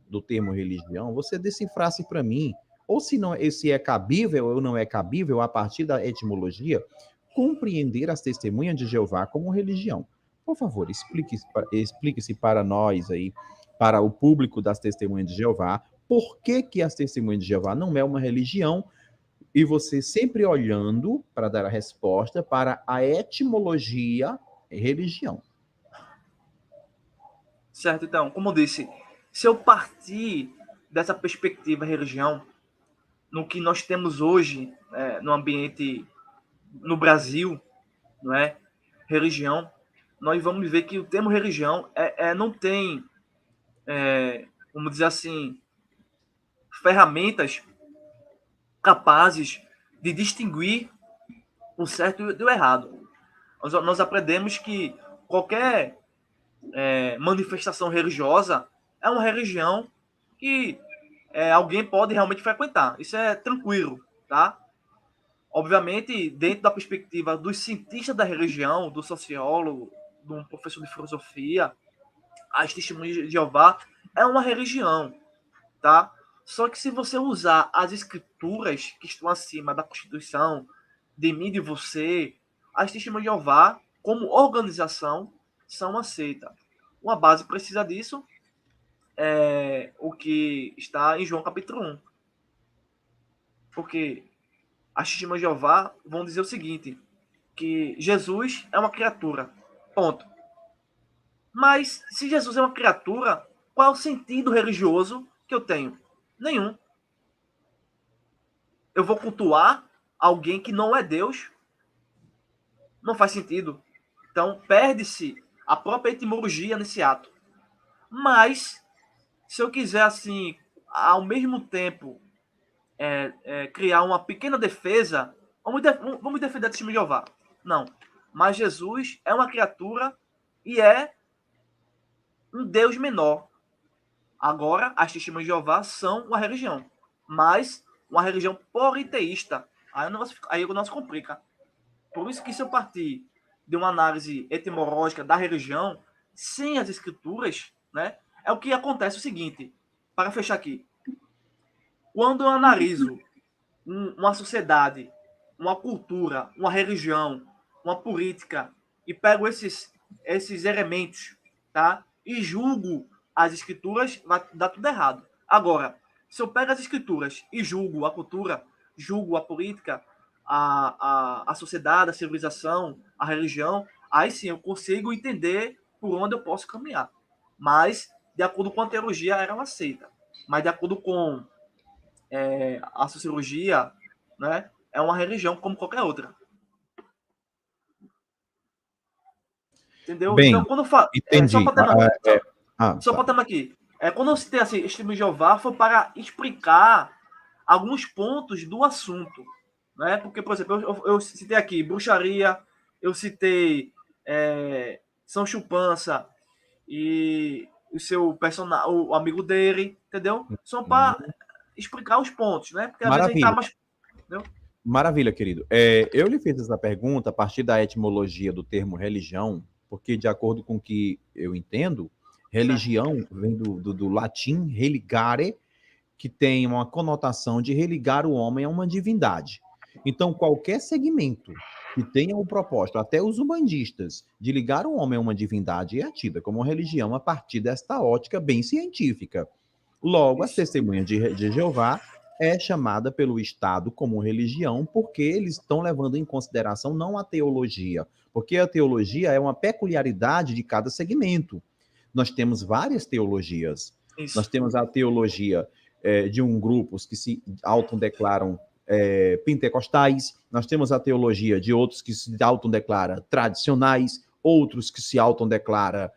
do termo religião, você decifrasse para mim ou se é cabível ou não é cabível, a partir da etimologia, compreender as testemunhas de Jeová como religião. Por favor, explique-se para nós aí, para o público das testemunhas de Jeová, por que as testemunhas de Jeová não é uma religião, e você sempre olhando para dar a resposta para a etimologia religião. Certo, então, como eu disse, se eu partir dessa perspectiva religião, no que nós temos hoje no ambiente no Brasil, não é? Religião, nós vamos ver que o termo religião não tem, vamos dizer assim, ferramentas capazes de distinguir o certo e o errado. Nós aprendemos que qualquer manifestação religiosa é uma religião que alguém pode realmente frequentar. Isso é tranquilo, tá? Obviamente, dentro da perspectiva dos cientistas da religião, do sociólogo, de um professor de filosofia, as testemunhas de Jeová é uma religião, tá? Só que se você usar as escrituras que estão acima da Constituição, de mim e de você, as testemunhas de Jeová, como organização, são aceitas. Uma base precisa disso é o que está em João capítulo 1. Porque as testemunhas de Jeová vão dizer o seguinte, que Jesus é uma criatura, ponto. Mas se Jesus é uma criatura, qual é o sentido religioso que eu tenho? Nenhum. Eu vou cultuar alguém que não é Deus? Não faz sentido. Então, perde-se a própria etimologia nesse ato. Mas, se eu quiser, assim, ao mesmo tempo, criar uma pequena defesa, vamos defender a testemunha de Jeová. Não. Mas Jesus é uma criatura e é um Deus menor. Agora, as testemunhas de Jeová são uma religião, mas uma religião politeísta. Aí o negócio complica. Por isso que se eu partir de uma análise etimológica da religião, sem as escrituras, né, é o que acontece o seguinte, para fechar aqui. Quando eu analiso uma sociedade, uma cultura, uma religião, uma política, e pego esses elementos, tá, e julgo as escrituras, vai dar tudo errado. Agora, se eu pego as escrituras e julgo a cultura, julgo a política, a sociedade, a civilização, a religião, aí sim eu consigo entender por onde eu posso caminhar. Mas, de acordo com a teologia, ela aceita. Mas, de acordo com a sociologia, né, é uma religião como qualquer outra. Entendeu? Bem, então, quando eu falo. entendi. Só para terminar aqui. Quando eu citei assim, testemunho de Jeová, foi para explicar alguns pontos do assunto. Né? Porque, por exemplo, eu citei aqui bruxaria, eu citei São Chupança e o seu personagem, o amigo dele, entendeu? Só para explicar os pontos, né? Porque às vezes a gente tá mais. Entendeu? Maravilha, querido. Eu lhe fiz essa pergunta a partir da etimologia do termo religião, porque, de acordo com o que eu entendo, religião vem do latim religare, que tem uma conotação de religar o homem a uma divindade. Então, qualquer segmento que tenha o propósito, até os umbandistas, de ligar o homem a uma divindade, é tida como religião a partir desta ótica bem científica. Logo, as testemunhas de Jeová é chamada pelo Estado como religião porque eles estão levando em consideração não a teologia, porque a teologia é uma peculiaridade de cada segmento. Nós temos várias teologias. Isso. Nós temos a teologia de grupos que se autodeclaram pentecostais, nós temos a teologia de outros que se autodeclaram tradicionais, outros que se autodeclaram,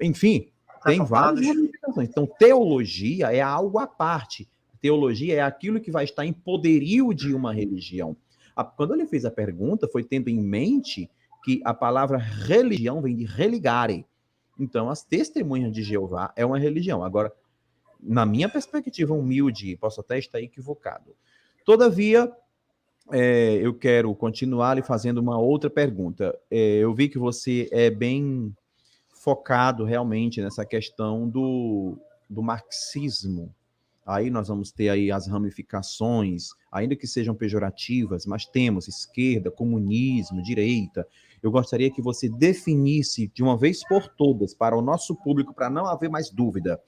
enfim, tem várias ramificações. Então, teologia é algo à parte. Teologia é aquilo que vai estar em poderio de uma religião. Quando ele fez a pergunta, foi tendo em mente que a palavra religião vem de religare. Então, as testemunhas de Jeová é uma religião. Agora, na minha perspectiva humilde, posso até estar equivocado. Todavia, eu quero continuar lhe fazendo uma outra pergunta. Eu vi que você é bem focado realmente nessa questão do marxismo. Aí nós vamos ter aí as ramificações, ainda que sejam pejorativas, mas temos esquerda, comunismo, direita. Eu gostaria que você definisse de uma vez por todas para o nosso público, para não haver mais dúvida.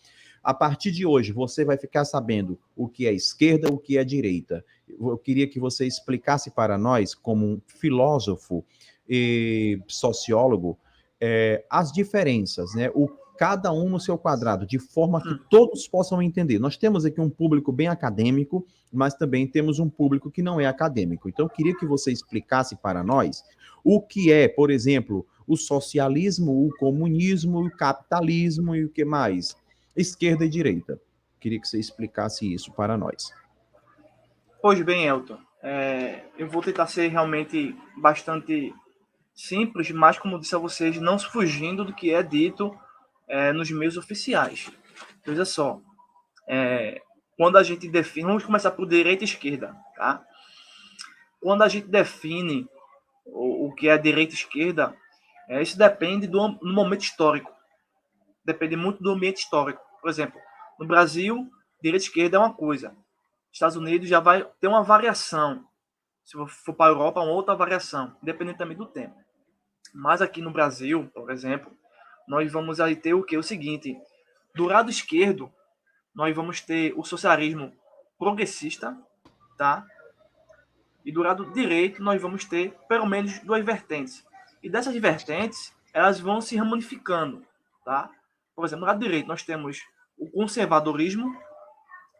A partir de hoje, você vai ficar sabendo o que é esquerda, o que é direita. Eu queria que você explicasse para nós, como um filósofo e sociólogo, as diferenças, né? Cada um no seu quadrado, de forma que todos possam entender. Nós temos aqui um público bem acadêmico, mas também temos um público que não é acadêmico. Então, eu queria que você explicasse para nós o que é, por exemplo, o socialismo, o comunismo, o capitalismo e o que mais? Esquerda e direita. Queria que você explicasse isso para nós. Pois bem, Elton, eu vou tentar ser realmente bastante simples, mas, como disse a vocês, não fugindo do que é dito nos meios oficiais. Veja só, quando a gente define, vamos começar por direita e esquerda, tá? Quando a gente define o que é direita e esquerda, isso depende do momento histórico, depende muito do ambiente histórico. Por exemplo, no Brasil, direita e esquerda é uma coisa, Estados Unidos já vai ter uma variação, se for para a Europa, uma outra variação, dependendo também do tempo. Mas aqui no Brasil, por exemplo, nós vamos aí ter o que? O seguinte, do lado esquerdo, nós vamos ter o socialismo progressista, tá? E do lado direito, nós vamos ter pelo menos duas vertentes. E dessas vertentes, elas vão se ramificando, tá? Por exemplo, no lado direito, nós temos o conservadorismo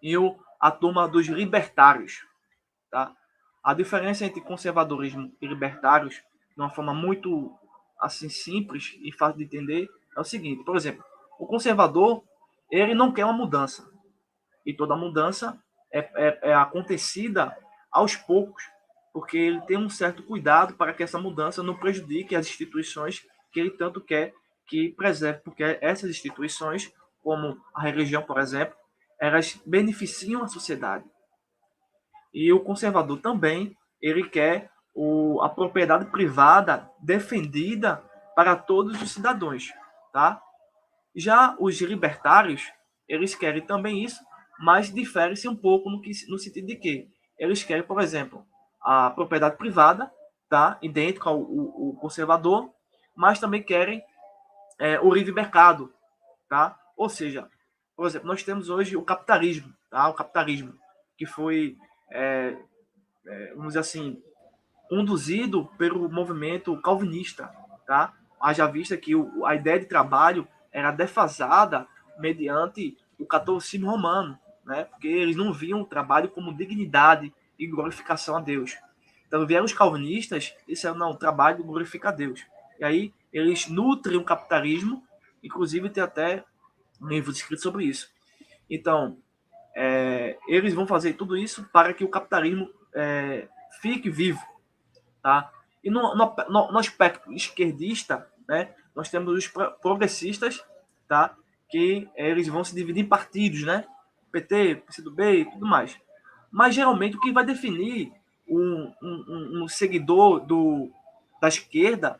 e a turma dos libertários, tá? A diferença entre conservadorismo e libertários, de uma forma muito assim simples e fácil de entender, é o seguinte: por exemplo, o conservador, ele não quer uma mudança, e toda mudança é acontecida aos poucos, porque ele tem um certo cuidado para que essa mudança não prejudique as instituições que ele tanto quer que preserve, porque essas instituições, como a religião, por exemplo, elas beneficiam a sociedade. E o conservador também, ele quer a propriedade privada defendida para todos os cidadãos, tá? Já os libertários, eles querem também isso, mas difere-se um pouco no sentido de que eles querem, por exemplo, a propriedade privada, tá? Idêntico ao conservador, mas também querem o livre mercado, tá? Ou seja, por exemplo, nós temos hoje o capitalismo, tá? O capitalismo que foi, vamos dizer assim, conduzido pelo movimento calvinista, tá? Haja vista que a ideia de trabalho era defasada mediante o catolicismo romano, né? Porque eles não viam o trabalho como dignidade e glorificação a Deus. Então vieram os calvinistas e disseram, não, o trabalho glorifica a Deus. E aí eles nutrem o capitalismo, inclusive tem até um livro escrito sobre isso. Então, eles vão fazer tudo isso para que o capitalismo fique vivo, tá? E no aspecto esquerdista, né, nós temos os progressistas, tá? Que eles vão se dividir em partidos, né? PT, PCdoB e tudo mais. Mas geralmente o que vai definir um seguidor da esquerda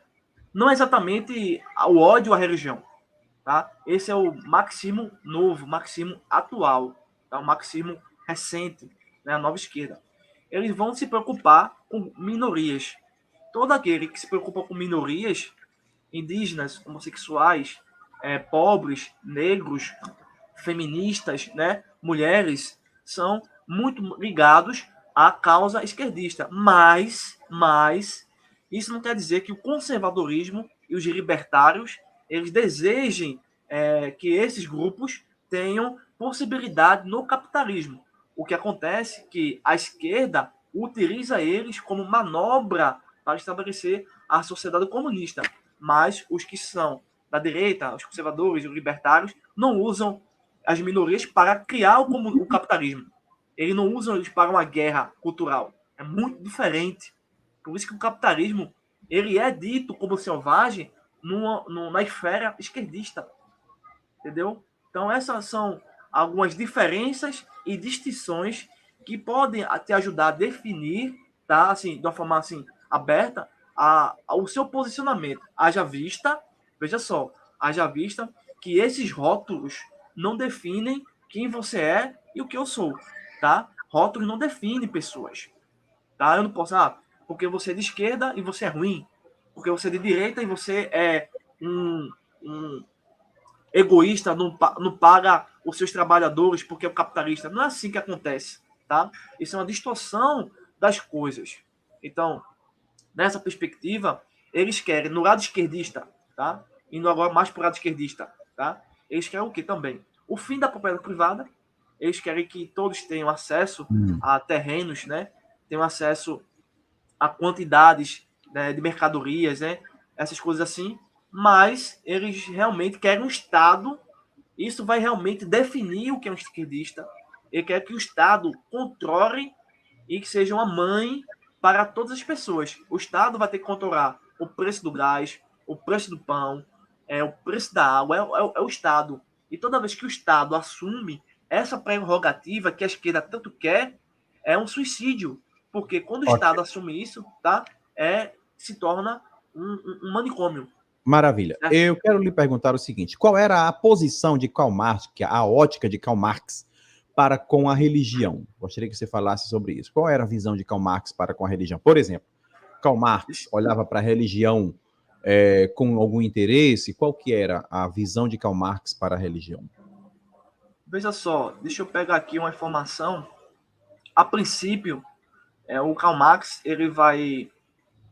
não é exatamente o ódio à religião, tá? Esse é o marxismo novo, marxismo atual, tá? O marxismo recente, né? A nova esquerda. Eles vão se preocupar com minorias. Todo aquele que se preocupa com minorias, indígenas, homossexuais, pobres, negros, feministas, né, mulheres, são muito ligados à causa esquerdista. Mas isso não quer dizer que o conservadorismo e os libertários eles desejem que esses grupos tenham possibilidade no capitalismo. O que acontece é que a esquerda utiliza eles como manobra para estabelecer a sociedade comunista. Mas os que são da direita, os conservadores, os libertários, não usam as minorias para criar o capitalismo. Eles não usam eles para uma guerra cultural. É muito diferente. Por isso que o capitalismo ele é dito como selvagem na esfera esquerdista. Entendeu? Então essas são algumas diferenças e distinções que podem te ajudar a definir, tá? Assim, de uma forma assim, aberta, o seu posicionamento. Veja só, haja vista que esses rótulos não definem quem você é e o que eu sou, tá? Rótulos não definem pessoas, tá? Eu não posso, porque você é de esquerda e você é ruim, porque você é de direita e você é um egoísta, não paga os seus trabalhadores porque é um capitalista. Não é assim que acontece, tá? Isso é uma distorção das coisas. Então, nessa perspectiva, eles querem, no lado esquerdista, tá? Indo agora mais para o lado esquerdista, tá? Eles querem o que também? O fim da propriedade privada. Eles querem que todos tenham acesso a terrenos, né? Tenham acesso a quantidades, né, de mercadorias, né? Essas coisas assim. Mas eles realmente querem um Estado. Isso vai realmente definir o que é um esquerdista. Ele quer que o Estado controle e que seja uma mãe para todas as pessoas. O Estado vai ter que controlar o preço do gás, o preço do pão, o preço da água, é o Estado. E toda vez que o Estado assume essa prerrogativa que a esquerda tanto quer, é um suicídio. Porque quando o Estado assume isso, tá, se torna um manicômio. Maravilha. Eu quero lhe perguntar o seguinte: qual era a posição de Karl Marx, a ótica de Karl Marx para com a religião? Gostaria que você falasse sobre isso. Qual era a visão de Karl Marx para com a religião? Por exemplo, Karl Marx olhava para a religião com algum interesse? Qual que era a visão de Karl Marx para a religião? Veja só, deixa eu pegar aqui uma informação. A princípio, o Karl Marx ele vai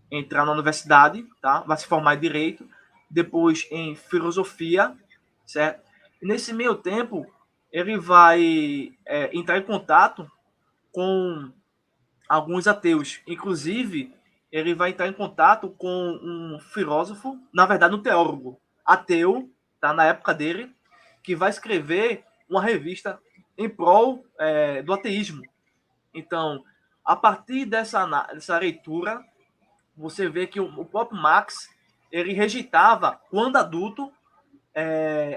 entrar na universidade, tá? Vai se formar em direito, depois em filosofia, certo? E nesse meio tempo, ele vai entrar em contato com alguns ateus. Inclusive, ele vai entrar em contato com um filósofo, na verdade, um teólogo ateu, tá? Na época dele, que vai escrever uma revista em prol do ateísmo. Então, a partir dessa leitura, você vê que o próprio Marx ele rejeitava, quando adulto,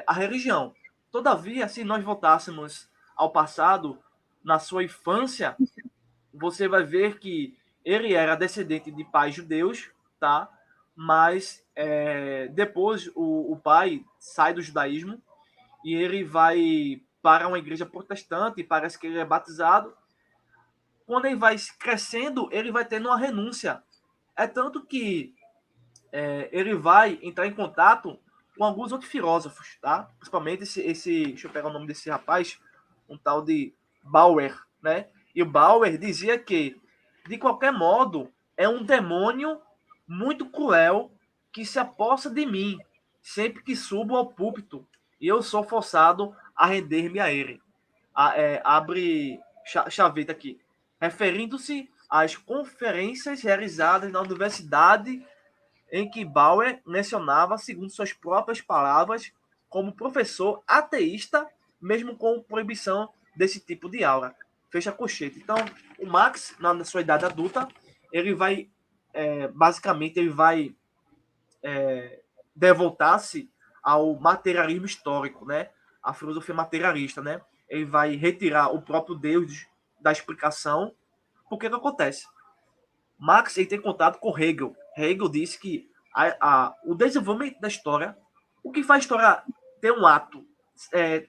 a religião. Todavia, se nós voltássemos ao passado, na sua infância, você vai ver que ele era descendente de pais judeus, tá? Mas depois o pai sai do judaísmo e ele vai para uma igreja protestante, parece que ele é batizado. Quando ele vai crescendo, ele vai tendo uma renúncia. É tanto que ele vai entrar em contato com alguns outros filósofos, tá? Principalmente deixa eu pegar o nome desse rapaz, um tal de Bauer, né? E o Bauer dizia que, de qualquer modo, é um demônio muito cruel que se aposta de mim sempre que subo ao púlpito e eu sou forçado a render-me a ele. Abre chaveta aqui. Referindo-se às conferências realizadas na universidade em que Bauer mencionava, segundo suas próprias palavras, como professor ateísta, mesmo com proibição desse tipo de aula. Fecha colchete. Então, o Marx, na sua idade adulta, ele vai, basicamente, ele vai devoltar-se ao materialismo histórico, né? A filosofia materialista, né? Ele vai retirar o próprio Deus da explicação. Por que acontece? Marx ele tem contato com Hegel. Hegel disse que o desenvolvimento da história, o que faz a história ter um ato,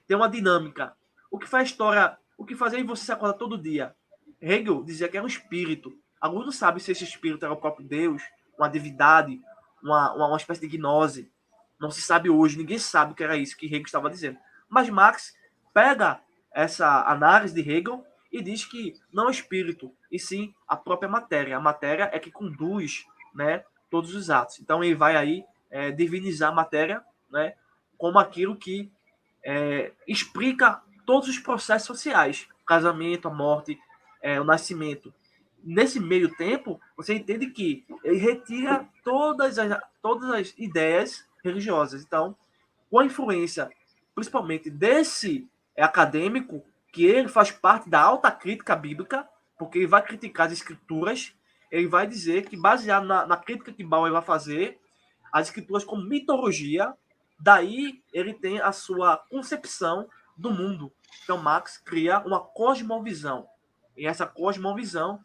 ter uma dinâmica, o que faz a história, o que faz você se acordar todo dia. Hegel dizia que era um espírito. Alguns não sabem se esse espírito era o próprio Deus, uma divindade, uma espécie de gnose. Não se sabe hoje, ninguém sabe o que era isso que Hegel estava dizendo. Mas Marx pega essa análise de Hegel e diz que não é espírito, e sim a própria matéria. A matéria é que conduz, né, todos os atos. Então ele vai aí divinizar a matéria, né, como aquilo que explica todos os processos sociais. O casamento, a morte, o nascimento. Nesse meio tempo, você entende que ele retira todas as ideias religiosas. Então, com a influência, principalmente desse acadêmico, que ele faz parte da alta crítica bíblica, porque ele vai criticar as escrituras, ele vai dizer que, baseado na crítica que Bauer vai fazer, as escrituras como mitologia, daí ele tem a sua concepção do mundo. Então, Marx cria uma cosmovisão. E essa cosmovisão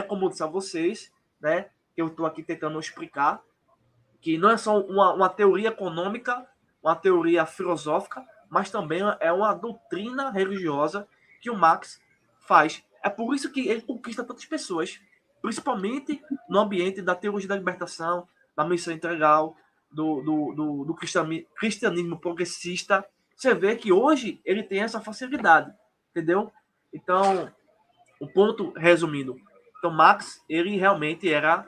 como eu disse a vocês, né, eu estou aqui tentando explicar, que não é só uma teoria econômica, uma teoria filosófica, mas também é uma doutrina religiosa que o Marx faz. É por isso que ele conquista tantas pessoas, principalmente no ambiente da teologia da libertação, da missão integral, do cristianismo progressista. Você vê que hoje ele tem essa facilidade, entendeu? Então, o ponto, resumindo, então Marx, ele realmente era,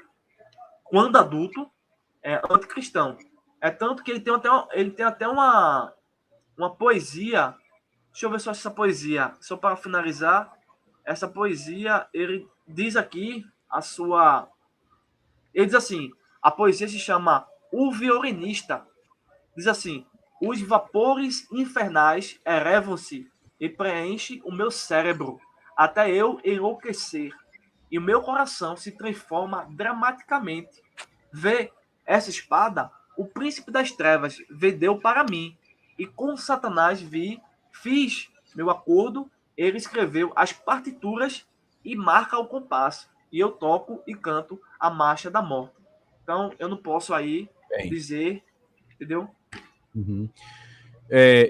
quando adulto, anticristão. É tanto que ele tem até uma poesia. Deixa eu ver só essa poesia. Só para finalizar, essa poesia, ele diz aqui a sua. Ele diz assim: a poesia se chama O Violinista. Diz assim: os vapores infernais elevam-se e preenchem o meu cérebro até eu enlouquecer. E o meu coração se transforma dramaticamente. Vê essa espada, o príncipe das trevas vendeu para mim. E com Satanás fiz meu acordo, ele escreveu as partituras e marca o compasso. E eu toco e canto a marcha da morte. Então, eu não posso aí dizer, entendeu? Uhum.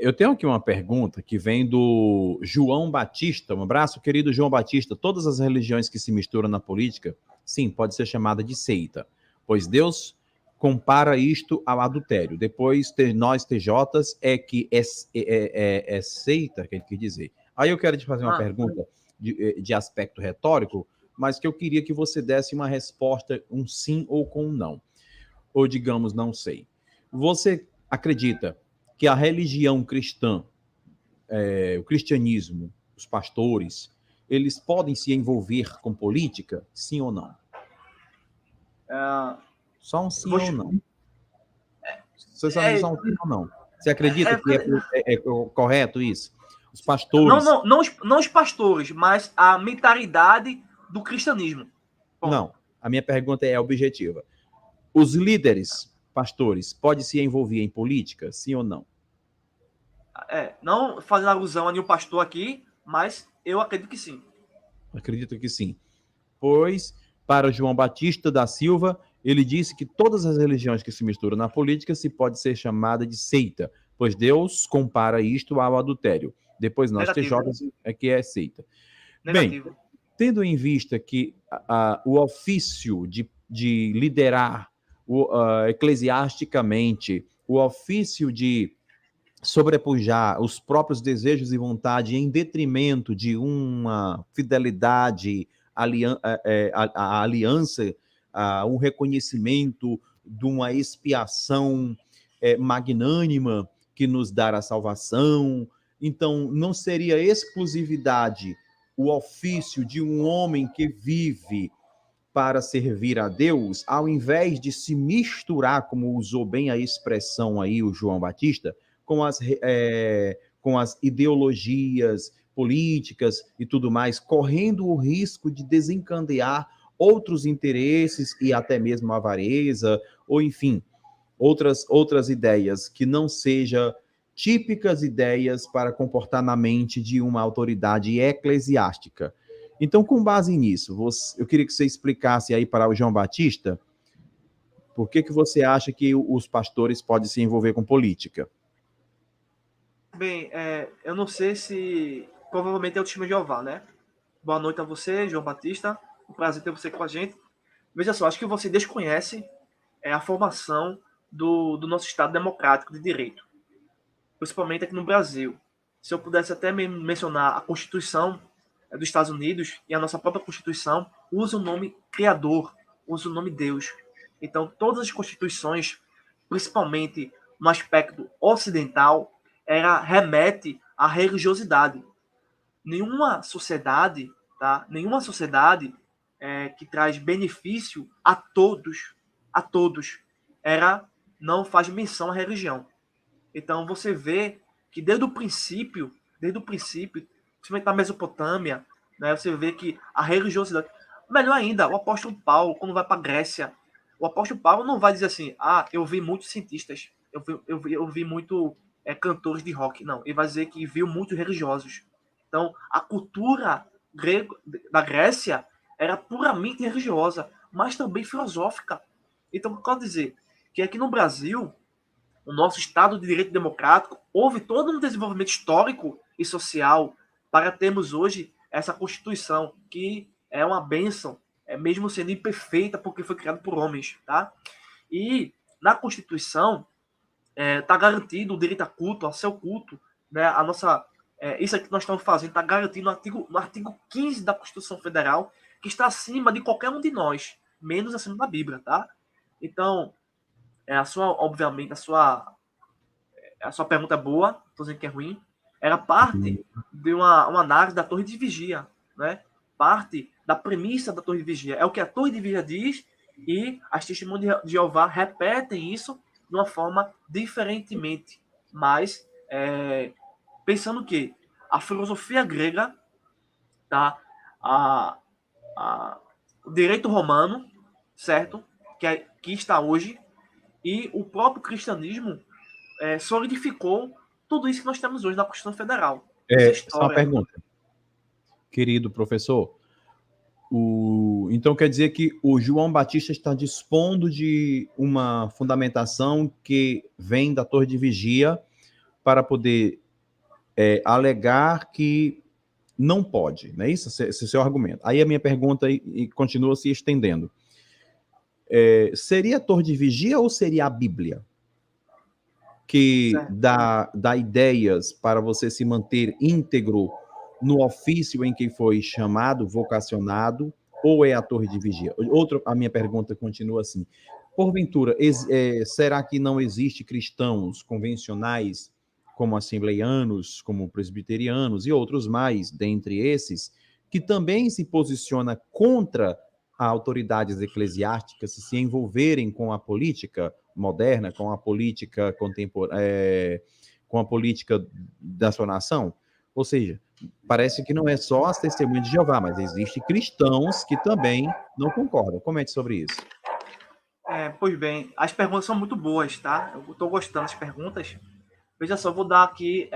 Eu tenho aqui uma pergunta que vem do João Batista. Um abraço, querido João Batista. Todas as religiões que se misturam na política, sim, pode ser chamada de seita, pois Deus compara isto ao adultério. Depois, nós, TJs, é que é seita, que ele quer dizer. Aí eu quero te fazer uma pergunta de aspecto retórico, mas que eu queria que você desse uma resposta, um sim ou com um não. Ou digamos, não sei. Você acredita que a religião cristã, o cristianismo, os pastores, eles podem se envolver com política, sim ou não? Só um sim ou não. Você só diz só um sim ou não. Você acredita que é correto isso? Os pastores... Não os pastores, mas a mentalidade do cristianismo. Bom. Não, a minha pergunta é objetiva. Os líderes, pastores, podem se envolver em política, sim ou não? Não fazendo alusão a nenhum pastor aqui, mas eu acredito que sim. Acredito que sim. Pois, para João Batista da Silva, ele disse que todas as religiões que se misturam na política se pode ser chamada de seita, pois Deus compara isto ao adultério. Depois nós, TJs, é que é seita. Negativo. Bem, tendo em vista que o ofício de liderar eclesiasticamente, o ofício de sobrepujar os próprios desejos e vontade em detrimento de uma fidelidade à aliança, a um reconhecimento de uma expiação magnânima que nos dá a salvação. Então, não seria exclusividade o ofício de um homem que vive para servir a Deus, ao invés de se misturar, como usou bem a expressão aí o João Batista, com as ideologias políticas e tudo mais, correndo o risco de desencadear outros interesses e até mesmo avareza, ou enfim, outras ideias que não sejam típicas ideias para comportar na mente de uma autoridade eclesiástica. Então, com base nisso, eu queria que você explicasse aí para o João Batista por que você acha que os pastores podem se envolver com política. Bem, eu não sei se... Provavelmente é o Testemunho de Jeová, né? Boa noite a você, João Batista. Um prazer ter você com a gente. Veja só, acho que você desconhece a formação do nosso Estado democrático de direito. Principalmente aqui no Brasil. Se eu pudesse até mencionar a Constituição dos Estados Unidos e a nossa própria Constituição, usa o nome Criador, usa o nome Deus. Então, todas as constituições, principalmente no aspecto ocidental, remete à religiosidade. Nenhuma sociedade, tá? Nenhuma sociedade que traz benefício a todos, não faz menção à religião. Então você vê que desde o princípio, principalmente na Mesopotâmia, né, você vê que a religiosidade... Melhor ainda, o apóstolo Paulo, quando vai para a Grécia, o apóstolo Paulo não vai dizer assim, eu vi muitos cientistas, eu vi muito cantores de rock. Não, ele vai dizer que viu muitos religiosos. Então, a cultura da Grécia era puramente religiosa, mas também filosófica. Então, eu quero dizer que aqui no Brasil, o nosso Estado de Direito Democrático, houve todo um desenvolvimento histórico e social para termos hoje essa Constituição, que é uma bênção, mesmo sendo imperfeita, porque foi criada por homens, tá? E na Constituição está garantido o direito a culto, ao seu culto, né? A nossa, isso aqui que nós estamos fazendo está garantido no artigo 15 da Constituição Federal, que está acima de qualquer um de nós, menos acima da Bíblia, tá? Então, obviamente, a sua pergunta é boa, estou dizendo que é ruim. Era parte de uma análise da Torre de Vigia, né? Parte da premissa da Torre de Vigia. É o que a Torre de Vigia diz, e as testemunhas de Jeová repetem isso de uma forma diferentemente. Mas, pensando que a filosofia grega, tá? O direito romano, certo? Que está hoje, e o próprio cristianismo solidificou tudo isso que nós temos hoje na Constituição Federal. Só uma pergunta. Querido professor, então quer dizer que o João Batista está dispondo de uma fundamentação que vem da Torre de Vigia para poder alegar que não pode, não é isso? Esse é o seu argumento. Aí a minha pergunta continua se estendendo. Seria a Torre de Vigia ou seria a Bíblia? Que dá ideias para você se manter íntegro no ofício em que foi chamado, vocacionado, ou é a Torre de Vigia? A minha pergunta continua assim. Porventura, será que não existe cristãos convencionais, como assembleianos, como presbiterianos e outros mais, dentre esses, que também se posiciona contra as autoridades eclesiásticas se envolverem com a política moderna, com a política contemporânea, com a política da sua nação? Ou seja, parece que não é só as testemunhas de Jeová, mas existem cristãos que também não concordam. Comente sobre isso. Pois bem, as perguntas são muito boas, tá? Eu estou gostando das perguntas. Veja só, vou dar aqui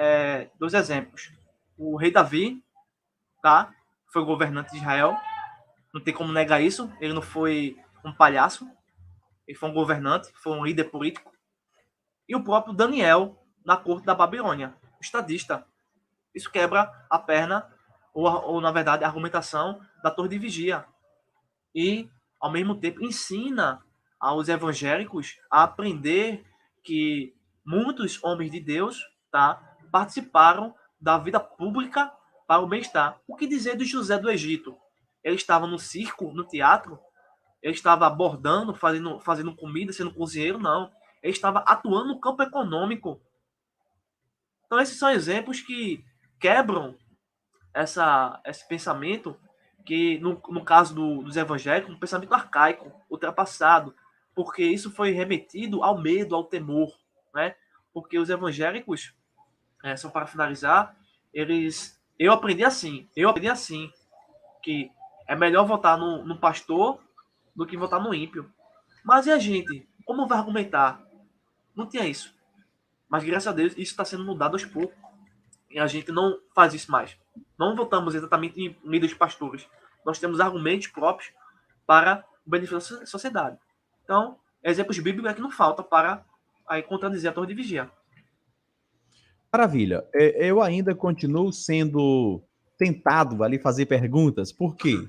2 exemplos. O rei Davi, tá? Foi governante de Israel. Não tem como negar isso. Ele não foi um palhaço. Ele foi um governante, foi um líder político. E o próprio Daniel, na corte da Babilônia, estadista. Isso quebra a perna, ou na verdade, a argumentação da Torre de Vigia. E, ao mesmo tempo, ensina aos evangélicos a aprender que muitos homens de Deus, tá, participaram da vida pública para o bem-estar. O que dizer de José do Egito? Ele estava no circo, no teatro, ele estava abordando, fazendo comida, sendo cozinheiro? Não. Ele estava atuando no campo econômico. Então, esses são exemplos que quebram esse pensamento que, no caso dos evangélicos, um pensamento arcaico, ultrapassado, porque isso foi remetido ao medo, ao temor, né? Porque os evangélicos, só para finalizar, eu aprendi assim, que é melhor votar no pastor do que votar no ímpio. Mas e a gente? Como vai argumentar? Não tinha isso. Mas, graças a Deus, isso está sendo mudado aos poucos. E a gente não faz isso mais. Não votamos exatamente em líderes de pastores. Nós temos argumentos próprios para o benefício da sociedade. Então, exemplos bíblicos é que não falta para aí contradizer a Torre de Vigia. Maravilha. Eu ainda continuo sendo tentado ali fazer perguntas. Por quê?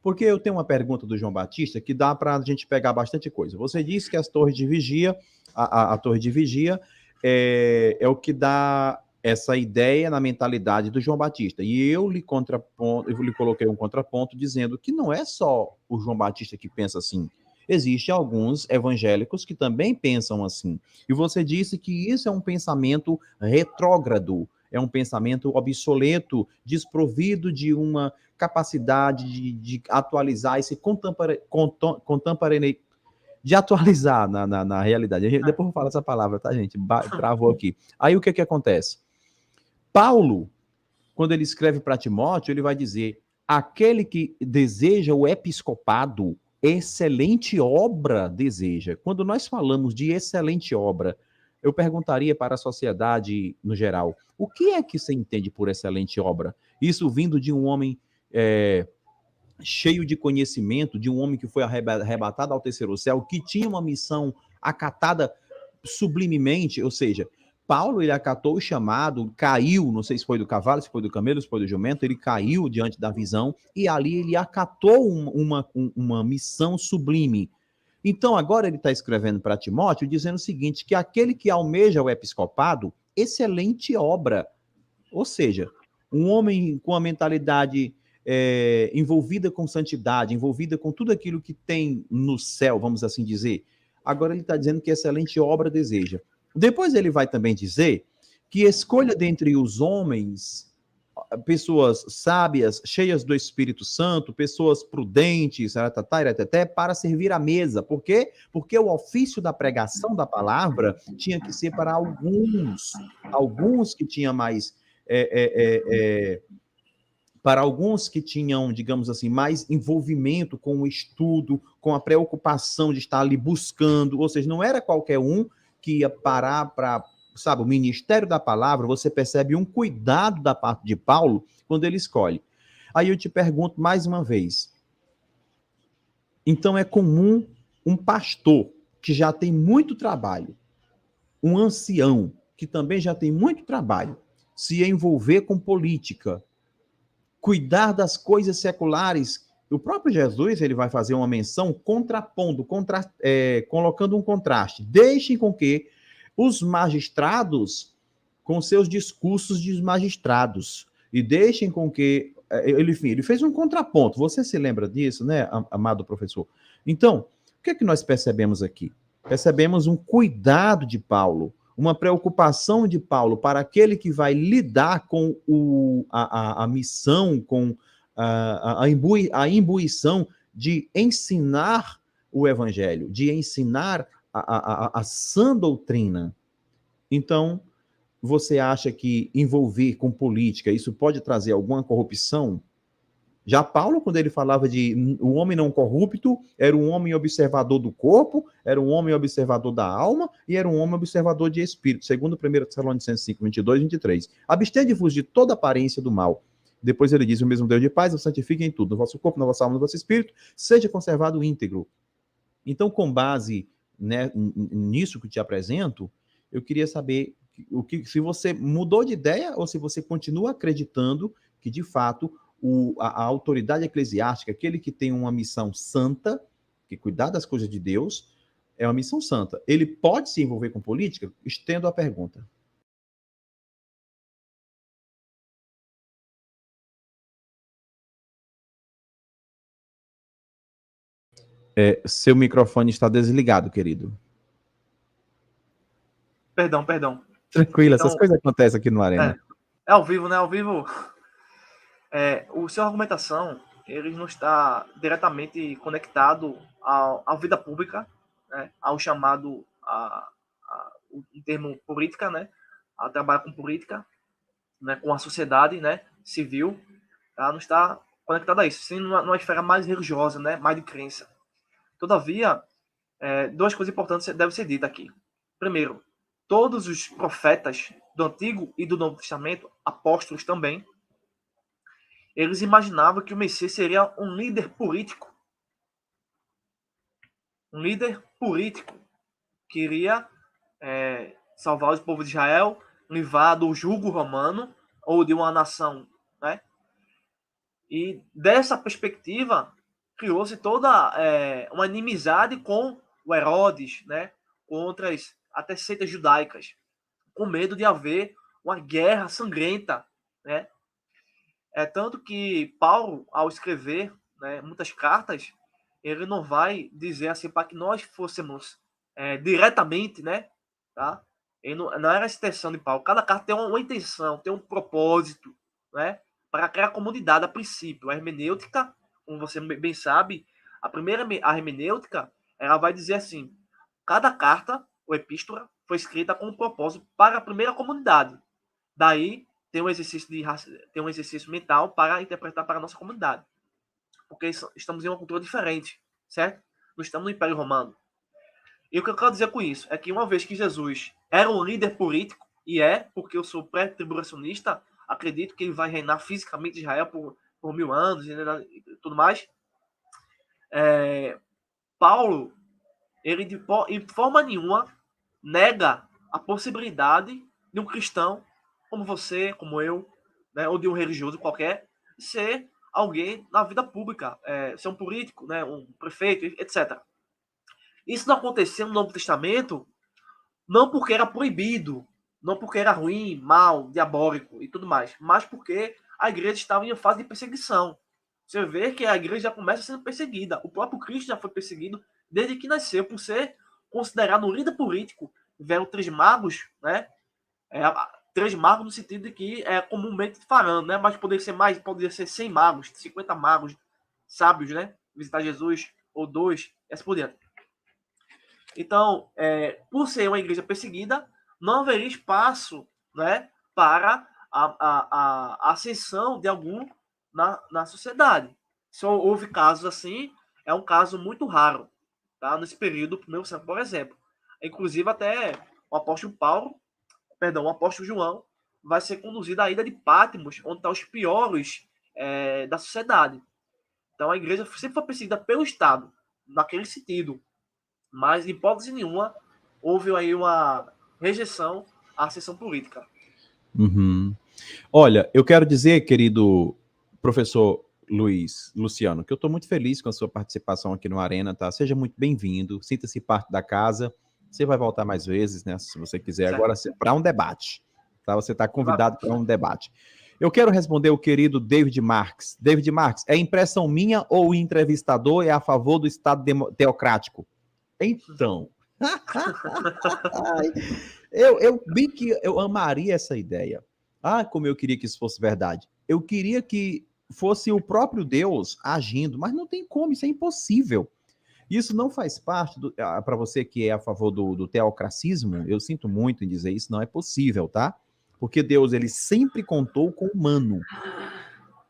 Porque eu tenho uma pergunta do João Batista que dá para a gente pegar bastante coisa. Você disse que as torres de vigia, a Torre de Vigia é o que dá essa ideia na mentalidade do João Batista. E eu lhe coloquei um contraponto dizendo que não é só o João Batista que pensa assim. Existem alguns evangélicos que também pensam assim. E você disse que isso é um pensamento retrógrado, é um pensamento obsoleto, desprovido de uma capacidade de atualizar esse de atualizar na realidade. Depois eu vou falar essa palavra, tá, gente? Travou aqui. Aí o que acontece? Paulo, quando ele escreve para Timóteo, ele vai dizer: aquele que deseja o episcopado, excelente obra deseja. Quando nós falamos de excelente obra, eu perguntaria para a sociedade no geral, o que é que você entende por excelente obra? Isso vindo de um homem cheio de conhecimento, de um homem que foi arrebatado ao terceiro céu, que tinha uma missão acatada sublimemente, ou seja, Paulo, ele acatou o chamado, caiu, não sei se foi do cavalo, se foi do camelo, se foi do jumento, ele caiu diante da visão e ali ele acatou uma missão sublime. Então, agora ele está escrevendo para Timóteo, dizendo o seguinte, que aquele que almeja o episcopado, excelente obra. Ou seja, um homem com a mentalidade envolvida com santidade, envolvida com tudo aquilo que tem no céu, vamos assim dizer. Agora ele está dizendo que excelente obra deseja. Depois ele vai também dizer que escolha dentre os homens pessoas sábias, cheias do Espírito Santo, pessoas prudentes, para servir à mesa. Por quê? Porque o ofício da pregação da palavra tinha que ser para alguns que tinham mais... para alguns que tinham, digamos assim, mais envolvimento com o estudo, com a preocupação de estar ali buscando, ou seja, não era qualquer um que ia parar para, sabe, o ministério da palavra. Você percebe um cuidado da parte de Paulo quando ele escolhe. Aí eu te pergunto mais uma vez, então é comum um pastor que já tem muito trabalho, um ancião que também já tem muito trabalho, se envolver com política, cuidar das coisas seculares? O próprio Jesus, ele vai fazer uma menção contrapondo, colocando um contraste. Deixem com que os magistrados, com seus discursos de magistrados, e deixem com que... Ele fez um contraponto. Você se lembra disso, né, amado professor? Então, o que é que nós percebemos aqui? Percebemos um cuidado de Paulo, uma preocupação de Paulo para aquele que vai lidar com a missão, com a imbuição de ensinar o evangelho, de ensinar a sã doutrina. Então, você acha que envolver com política, isso pode trazer alguma corrupção? Já Paulo, quando ele falava de um homem não corrupto, era um homem observador do corpo, era um homem observador da alma e era um homem observador de espírito, segundo 1 Tessalonicenses 5, 22 e 23. Abstende-vos de toda aparência do mal. Depois ele diz, o mesmo Deus de paz, os santifique em tudo, no vosso corpo, na vossa alma, no vosso espírito, seja conservado íntegro. Então, com base, né, nisso que te apresento, eu queria saber se você mudou de ideia ou se você continua acreditando que, de fato, a autoridade eclesiástica, aquele que tem uma missão santa, que cuidar das coisas de Deus, é uma missão santa. Ele pode se envolver com política? Estendo a pergunta. Seu microfone está desligado, querido. Perdão. Tranquilo, essas coisas acontecem aqui no Arena. É ao vivo, né? Ao vivo. O seu argumentação, ele não está diretamente conectado à vida pública, né? Ao chamado, em termo política, né? A trabalhar com política, né? Com a sociedade, né? Civil, tá? Não está conectado a isso, sim, numa esfera mais religiosa, né? Mais de crença. Todavia, duas coisas importantes devem ser ditas aqui. Primeiro, todos os profetas do Antigo e do Novo Testamento, apóstolos também, eles imaginavam que o Messias seria um líder político. Um líder político que iria salvar o povo de Israel, livrar do jugo romano ou de uma nação, né? E dessa perspectiva, criou-se toda uma inimizade com o Herodes, né? Com outras até seitas judaicas, com medo de haver uma guerra sangrenta, né? Tanto que Paulo, ao escrever, né, muitas cartas, ele não vai dizer assim para que nós fôssemos diretamente, né? Tá? Ele não era a extensão de Paulo. Cada carta tem uma intenção, tem um propósito, né? Para criar comunidade a princípio. A hermenêutica, como você bem sabe, a hermenêutica, ela vai dizer assim, cada carta, ou epístola, foi escrita com um propósito para a primeira comunidade. Daí, tem um exercício mental para interpretar para a nossa comunidade. Porque estamos em uma cultura diferente, certo? Não estamos no Império Romano. E o que eu quero dizer com isso é que uma vez que Jesus era um líder político, e porque eu sou pré-tribulacionista, acredito que ele vai reinar fisicamente em Israel por 1000 anos e tudo mais, Paulo, ele de forma nenhuma nega a possibilidade de um cristão, como você, como eu, né, ou de um religioso qualquer, ser alguém na vida pública, ser um político, né, um prefeito, etc. Isso não aconteceu no Novo Testamento não porque era proibido, não porque era ruim, mal, diabólico e tudo mais, mas porque a igreja estava em fase de perseguição. Você vê que a igreja já começa sendo perseguida. O próprio Cristo já foi perseguido desde que nasceu, por ser considerado um líder político. Vieram três magos, né? Três magos no sentido de que é comumente falando, né? Mas poderia ser mais, poderia ser 100 magos, 50 magos sábios, né? Visitar Jesus, ou dois, e assim por diante. Então, por ser uma igreja perseguida, não haveria espaço, né, para a ascensão de algum na sociedade. Se houve casos assim, é um caso muito raro, tá? Nesse período do primeiro século, por exemplo. Inclusive, até o apóstolo o apóstolo João, vai ser conduzido à ilha de Patmos, onde estão os piores da sociedade. Então, a igreja sempre foi perseguida pelo Estado, naquele sentido. Mas, em hipótese nenhuma, houve aí uma rejeição à ascensão política. Uhum. Olha, eu quero dizer, querido professor Luciano, que eu estou muito feliz com a sua participação aqui no Arena, tá? Seja muito bem-vindo, sinta-se parte da casa. Você vai voltar mais vezes, né? Se você quiser. Certo. Agora, para um debate, tá? Você está convidado para um debate. Eu quero responder o querido David Marques. David Marques, é impressão minha ou o entrevistador é a favor do Estado teocrático? Então, bem que eu amaria essa ideia. Como eu queria que isso fosse verdade. Eu queria que fosse o próprio Deus agindo, mas não tem como, isso é impossível. Isso não faz parte, para você que é a favor do teocracismo, eu sinto muito em dizer isso, não é possível, tá? Porque Deus, ele sempre contou com o humano.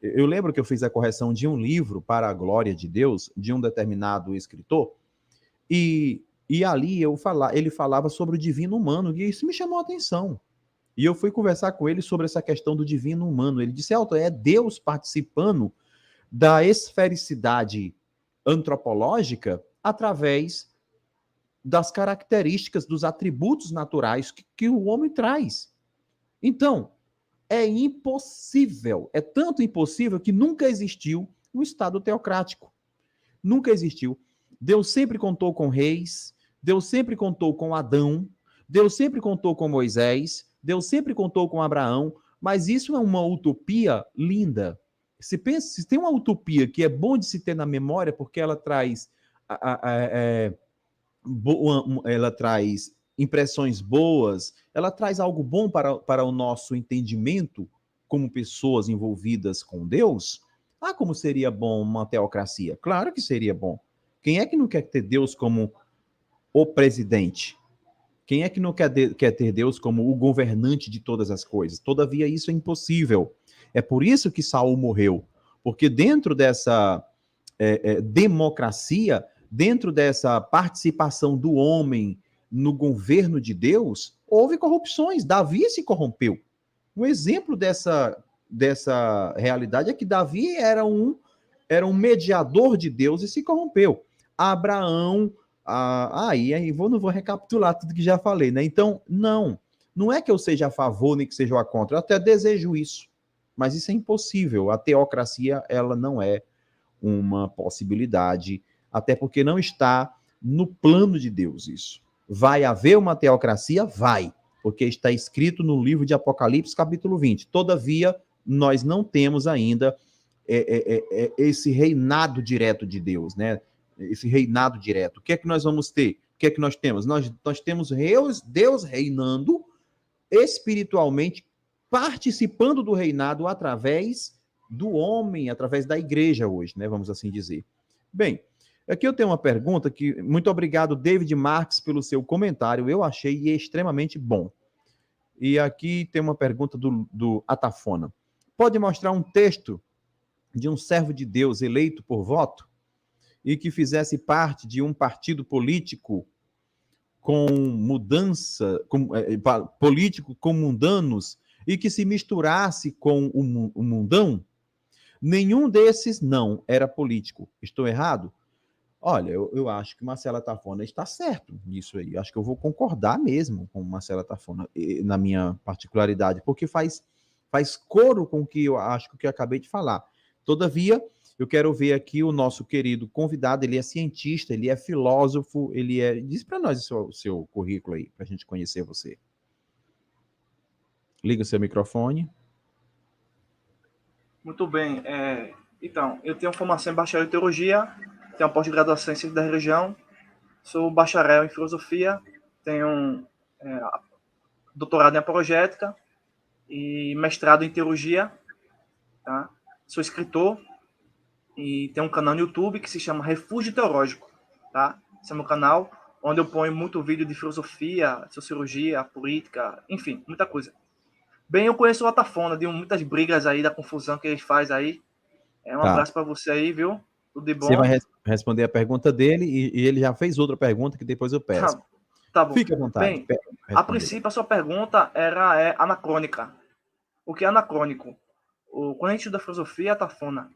Eu lembro que eu fiz a correção de um livro para a glória de Deus, de um determinado escritor, e ali ele falava sobre o divino humano, e isso me chamou a atenção. E eu fui conversar com ele sobre essa questão do divino humano. Ele disse, é Deus participando da esfericidade antropológica através das características, dos atributos naturais que o homem traz. Então, é impossível, é tanto impossível que nunca existiu um Estado teocrático. Nunca existiu. Deus sempre contou com reis, Deus sempre contou com Adão, Deus sempre contou com Moisés, Deus sempre contou com Abraão, mas isso é uma utopia linda. Se tem uma utopia que é bom de se ter na memória, porque ela traz, ela traz impressões boas, ela traz algo bom para o nosso entendimento como pessoas envolvidas com Deus. Como seria bom uma teocracia? Claro que seria bom. Quem é que não quer ter Deus como o presidente? Quem é que não quer ter Deus como o governante de todas as coisas? Todavia, isso é impossível. É por isso que Saul morreu. Porque dentro dessa democracia, dentro dessa participação do homem no governo de Deus, houve corrupções. Davi se corrompeu. Um exemplo dessa realidade é que Davi era um mediador de Deus e se corrompeu. Abraão, não vou recapitular tudo que já falei, né? Então, não é que eu seja a favor nem que seja a contra, eu até desejo isso, mas isso é impossível. A teocracia, ela não é uma possibilidade, até porque não está no plano de Deus isso. Vai haver uma teocracia? Vai, porque está escrito no livro de Apocalipse, capítulo 20. Todavia, nós não temos ainda esse reinado direto de Deus, né? Esse reinado direto. O que é que nós vamos ter? O que é que nós temos? Nós temos Deus reinando espiritualmente, participando do reinado através do homem, através da igreja hoje, né? Vamos assim dizer. Bem, aqui eu tenho uma pergunta que... Muito obrigado, David Marques, pelo seu comentário. Eu achei extremamente bom. E aqui tem uma pergunta do Atafona. Pode mostrar um texto de um servo de Deus eleito por voto e que fizesse parte de um partido político com mudança, político com mundanos e que se misturasse com o mundão? Nenhum desses não era político. Estou errado? Olha, eu acho que Marcela Tafona está certo nisso aí. Acho que eu vou concordar mesmo com Marcela Tafona, na minha particularidade, porque faz coro com o que eu acho que eu acabei de falar. Todavia, eu quero ver aqui o nosso querido convidado. Ele é cientista, ele é filósofo, ele é. Diz para nós o seu currículo aí, para a gente conhecer você. Liga o seu microfone. Muito bem. Então, eu tenho formação em bacharel em teologia, tenho uma pós-graduação em ciência da religião, sou bacharel em filosofia, tenho doutorado em apologética e mestrado em teologia, tá? Sou escritor e tenho um canal no YouTube que se chama Refúgio Teológico, tá? Esse é meu canal, onde eu ponho muito vídeo de filosofia, sociologia, política, enfim, muita coisa. Bem, eu conheço o Atafona, de muitas brigas aí, da confusão que eles fazem aí. Um Tá. abraço para você aí, viu? Tudo de bom. Você vai responder a pergunta dele e ele já fez outra pergunta que depois eu peço. Tá bom. Fique à vontade. Bem, a princípio, a sua pergunta é anacrônica. O que é anacrônico? Quando a gente estuda filosofia, Atafona,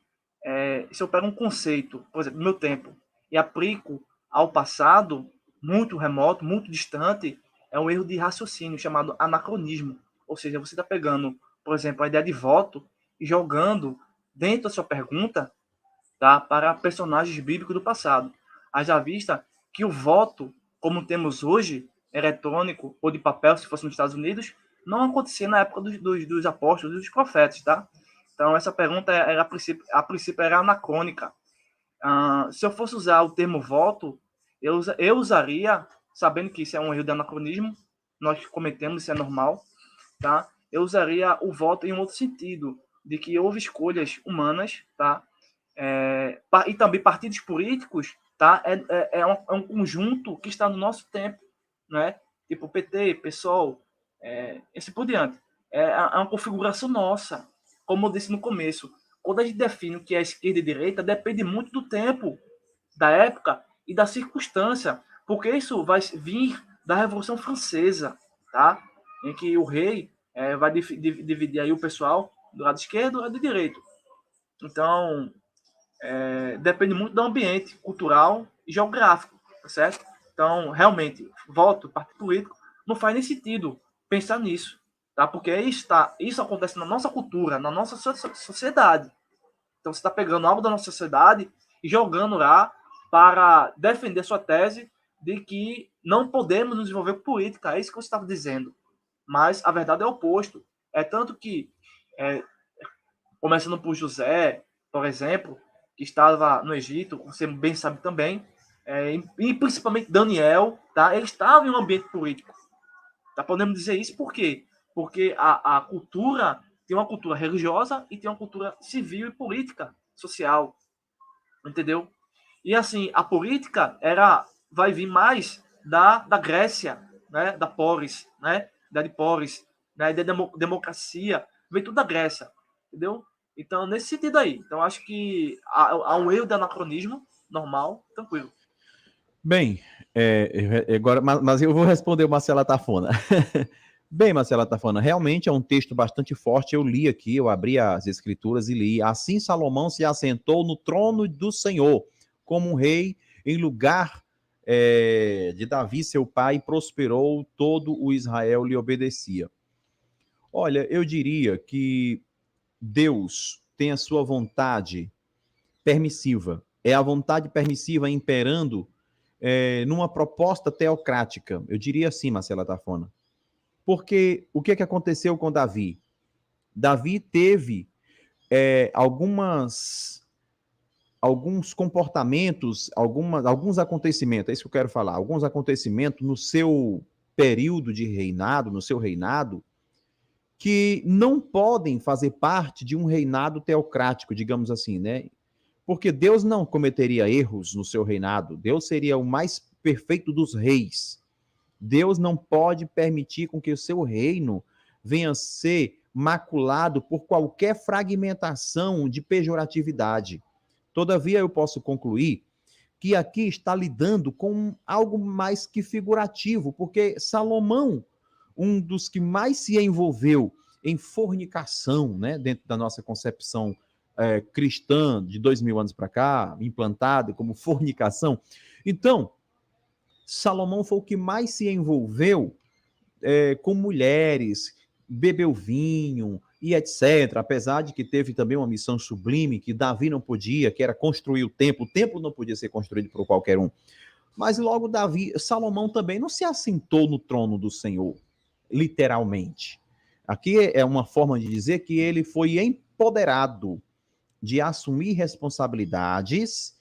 se eu pego um conceito, por exemplo, do meu tempo, e aplico ao passado, muito remoto, muito distante, é um erro de raciocínio chamado anacronismo. Ou seja, você está pegando, por exemplo, a ideia de voto e jogando dentro da sua pergunta, tá, para personagens bíblicos do passado. Haja vista que o voto, como temos hoje, eletrônico ou de papel, se fosse nos Estados Unidos, não acontecia na época dos apóstolos e dos profetas, tá? Então, essa pergunta, a princípio era anacrônica. Se eu fosse usar o termo voto, eu usaria, sabendo que isso é um erro de anacronismo, nós cometemos, isso é normal, tá? Eu usaria o voto em um outro sentido, de que houve escolhas humanas, tá? E também partidos políticos, tá? É um conjunto que está no nosso tempo, né? Tipo PT, PSOL, assim por diante. É uma configuração nossa. Como eu disse no começo, quando a gente define o que é esquerda e direita, depende muito do tempo, da época e da circunstância, porque isso vai vir da Revolução Francesa, tá? Em que o rei vai dividir aí o pessoal do lado esquerdo e do lado direito. Então, depende muito do ambiente cultural e geográfico, tá certo? Então, realmente, voto, partido político, não faz nem sentido pensar nisso, tá? Porque isso acontece na nossa cultura, na nossa sociedade. Então, você está pegando algo da nossa sociedade e jogando lá para defender sua tese de que não podemos nos envolver com política. É isso que você estava dizendo. Mas a verdade é o oposto. É tanto que, começando por José, por exemplo, que estava no Egito, você bem sabe também, e principalmente Daniel, tá? Ele estava em um ambiente político. Tá? Podemos dizer isso por quê? Porque a cultura tem uma cultura religiosa e tem uma cultura civil e política, social. Entendeu? E assim, a política vai vir mais da Grécia, né? Da polis, né? Da de polis, né? Da democracia, vem tudo da Grécia, entendeu? Então, nesse sentido aí. Então, acho que há um erro de anacronismo normal, tranquilo. Bem, agora, mas eu vou responder o Marcela Tafona. Bem, Marcela Tafona, realmente é um texto bastante forte. Eu li aqui, eu abri as escrituras e li. Assim Salomão se assentou no trono do Senhor, como um rei, em lugar de Davi, seu pai, e prosperou, todo o Israel lhe obedecia. Olha, eu diria que Deus tem a sua vontade permissiva. É a vontade permissiva imperando numa proposta teocrática. Eu diria assim, Marcela Tafona. Porque o que aconteceu com Davi? Davi teve alguns comportamentos, alguns acontecimentos, é isso que eu quero falar, alguns acontecimentos no seu período de reinado, no seu reinado, que não podem fazer parte de um reinado teocrático, digamos assim, né? Porque Deus não cometeria erros no seu reinado, Deus seria o mais perfeito dos reis. Deus não pode permitir com que o seu reino venha a ser maculado por qualquer fragmentação de pejoratividade. Todavia, eu posso concluir que aqui está lidando com algo mais que figurativo, porque Salomão, um dos que mais se envolveu em fornicação, né, dentro da nossa concepção cristã de 2000 anos para cá, implantada como fornicação. Então, Salomão foi o que mais se envolveu com mulheres, bebeu vinho e etc. Apesar de que teve também uma missão sublime que Davi não podia, que era construir o templo. O templo não podia ser construído por qualquer um. Mas logo Salomão também não se assentou no trono do Senhor, literalmente. Aqui é uma forma de dizer que ele foi empoderado de assumir responsabilidades,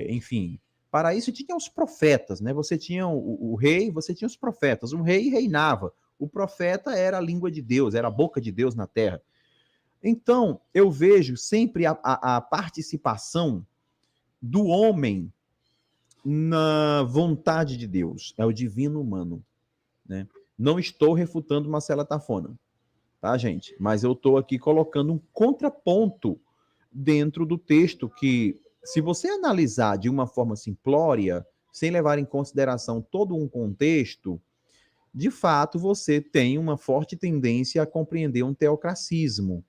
enfim. Para isso tinha os profetas, né? Você tinha o rei, você tinha os profetas. O rei reinava. O profeta era a língua de Deus, era a boca de Deus na terra. Então, eu vejo sempre a participação do homem na vontade de Deus. É o divino humano, né? Não estou refutando Marcela Tafona, tá, gente? Mas eu estou aqui colocando um contraponto dentro do texto que, se você analisar de uma forma simplória, sem levar em consideração todo um contexto, de fato você tem uma forte tendência a compreender um teocracismo.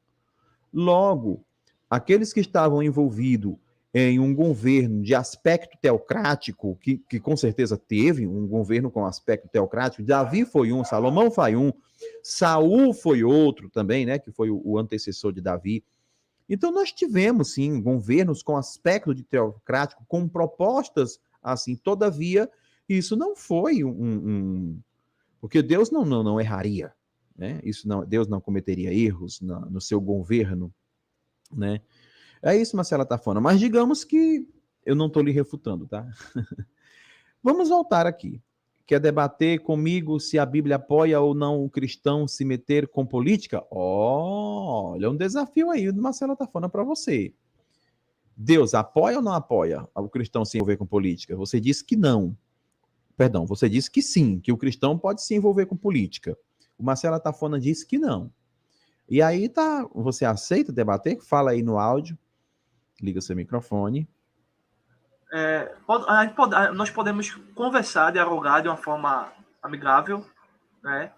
Logo, aqueles que estavam envolvidos em um governo de aspecto teocrático, que com certeza teve um governo com aspecto teocrático, Davi foi um, Salomão foi um, Saul foi outro também, né, que foi o antecessor de Davi. Então, nós tivemos, sim, governos com aspecto de teocrático, com propostas assim. Todavia, isso não foi porque Deus não erraria, né? Deus não cometeria erros no seu governo, né? É isso, Marcela Tafona. Mas digamos que eu não estou lhe refutando, tá? Vamos voltar aqui. Quer debater comigo se a Bíblia apoia ou não o cristão se meter com política? Olha, um desafio aí do Marcelo Tafona para você. Deus apoia ou não apoia o cristão se envolver com política? Você disse que não. Perdão, você disse que sim, que o cristão pode se envolver com política. O Marcelo Tafona disse que não. E aí você aceita debater? Fala aí no áudio. Liga seu microfone. Nós podemos conversar, dialogar de uma forma amigável, né?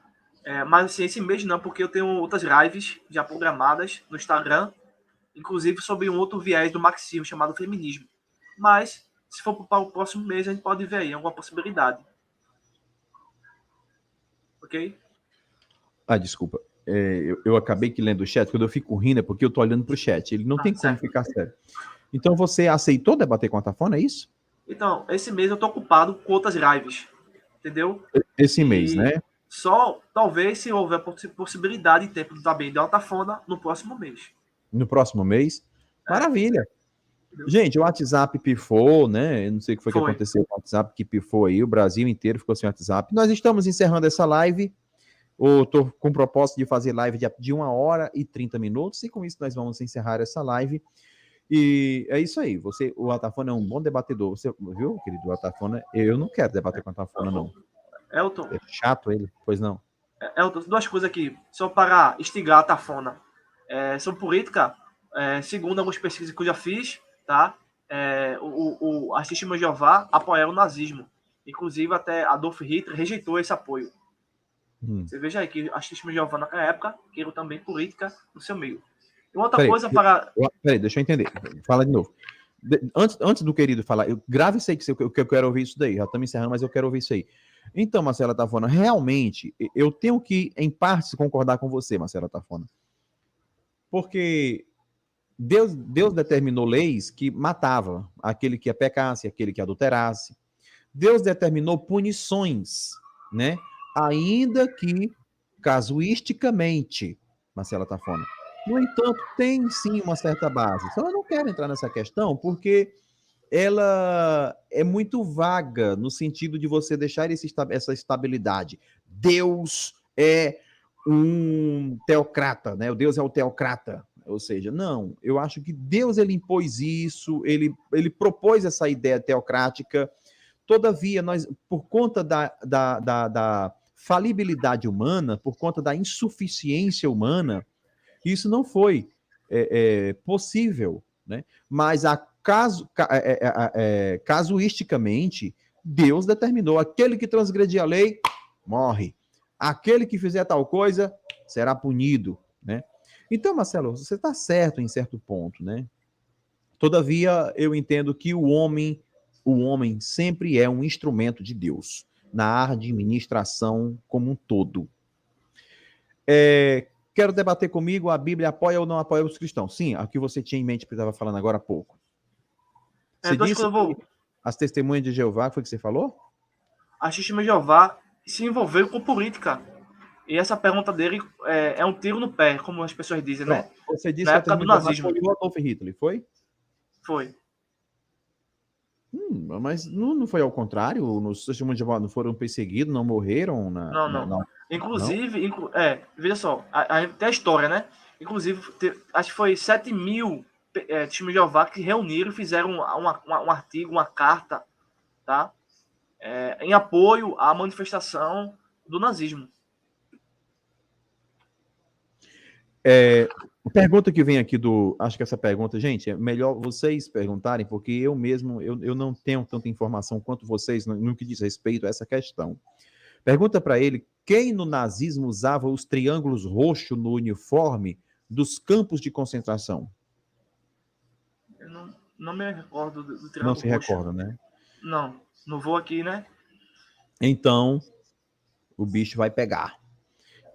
Mas assim, esse mês não, porque eu tenho outras lives já programadas no Instagram, inclusive sobre um outro viés do marxismo chamado feminismo. Mas, se for para o próximo mês, a gente pode ver aí alguma possibilidade. Ok? Desculpa. Eu acabei que lendo o chat, quando eu fico rindo é porque eu tô olhando pro chat. Ele não tem como ficar sério. Então, você aceitou debater com a Tafona, é isso? Então, esse mês eu tô ocupado com outras lives, entendeu? Esse mês, né? Só, talvez, se houver possibilidade de tempo também de Altafona no próximo mês. No próximo mês? Maravilha. Gente, o WhatsApp pifou, né? Eu não sei o que foi que aconteceu com o WhatsApp que pifou aí. O Brasil inteiro ficou sem WhatsApp. Nós estamos encerrando essa live. Eu tô com o propósito de fazer live de 1 hora e 30 minutos. E com isso nós vamos encerrar essa live. E é isso aí. O Atafona é um bom debatedor. Você viu, querido? O Atafona, eu não quero debater com o Atafona, não. Elton. É chato ele, pois não. Elton, 2 coisas aqui, só para instigar a Atafona. Sobre política, segundo algumas pesquisas que eu já fiz, tá? As Testemunhas de Jeová apoiaram o nazismo. Inclusive, até Adolf Hitler rejeitou esse apoio. Você veja aí que as Testemunhas de Jeová, naquela época, queriam também política no seu meio. E outra coisa para... Peraí, deixa eu entender. Fala de novo. Antes do querido falar, grave isso aí, que eu quero ouvir isso daí. Já estamos encerrando, mas eu quero ouvir isso aí. Então, Marcela Tafona, realmente, eu tenho que, em parte, concordar com você, Marcela Tafona. Porque Deus determinou leis que matavam aquele que pecasse, aquele que adulterasse. Deus determinou punições, né? Ainda que casuisticamente, Marcela Tafona. No entanto, tem sim uma certa base. Só eu não quero entrar nessa questão porque ela é muito vaga no sentido de você deixar essa estabilidade. Deus é um teocrata, né? O Deus é o teocrata. Ou seja, não, eu acho que Deus ele impôs isso, ele propôs essa ideia teocrática. Todavia, nós, por conta da falibilidade humana, por conta da insuficiência humana, isso não foi possível, né? Mas casuisticamente, Deus determinou: aquele que transgredir a lei, morre. Aquele que fizer tal coisa, será punido, né? Então, Marcelo, você está certo em certo ponto, né? Todavia, eu entendo que o homem sempre é um instrumento de Deus na administração como um todo. Quero debater comigo, a Bíblia apoia ou não apoia os cristãos? Sim, o que você tinha em mente que estava falando agora há pouco. Você disse que as testemunhas de Jeová, foi o que você falou? As testemunhas de Jeová se envolveram com política. E essa pergunta dele é um tiro no pé, como as pessoas dizem, né? Você disse na época do nazismo. Foi o Adolf Hitler, foi? Foi. Mas não foi ao contrário? Os testemunhos de Jeová não foram perseguidos, não morreram? Não. Inclusive, veja só, tem a história, né? Inclusive, acho que foi 7.000 testemunhos de Jeová que reuniram e fizeram um artigo, uma carta, tá? Em apoio à manifestação do nazismo. A pergunta que vem aqui acho que essa pergunta, gente, é melhor vocês perguntarem, porque eu mesmo, eu não tenho tanta informação quanto vocês no que diz respeito a essa questão. Pergunta para ele, quem no nazismo usava os triângulos roxos no uniforme dos campos de concentração? Eu não me recordo do triângulo roxo. Não se recorda, né? Não vou aqui, né? Então, o bicho vai pegar.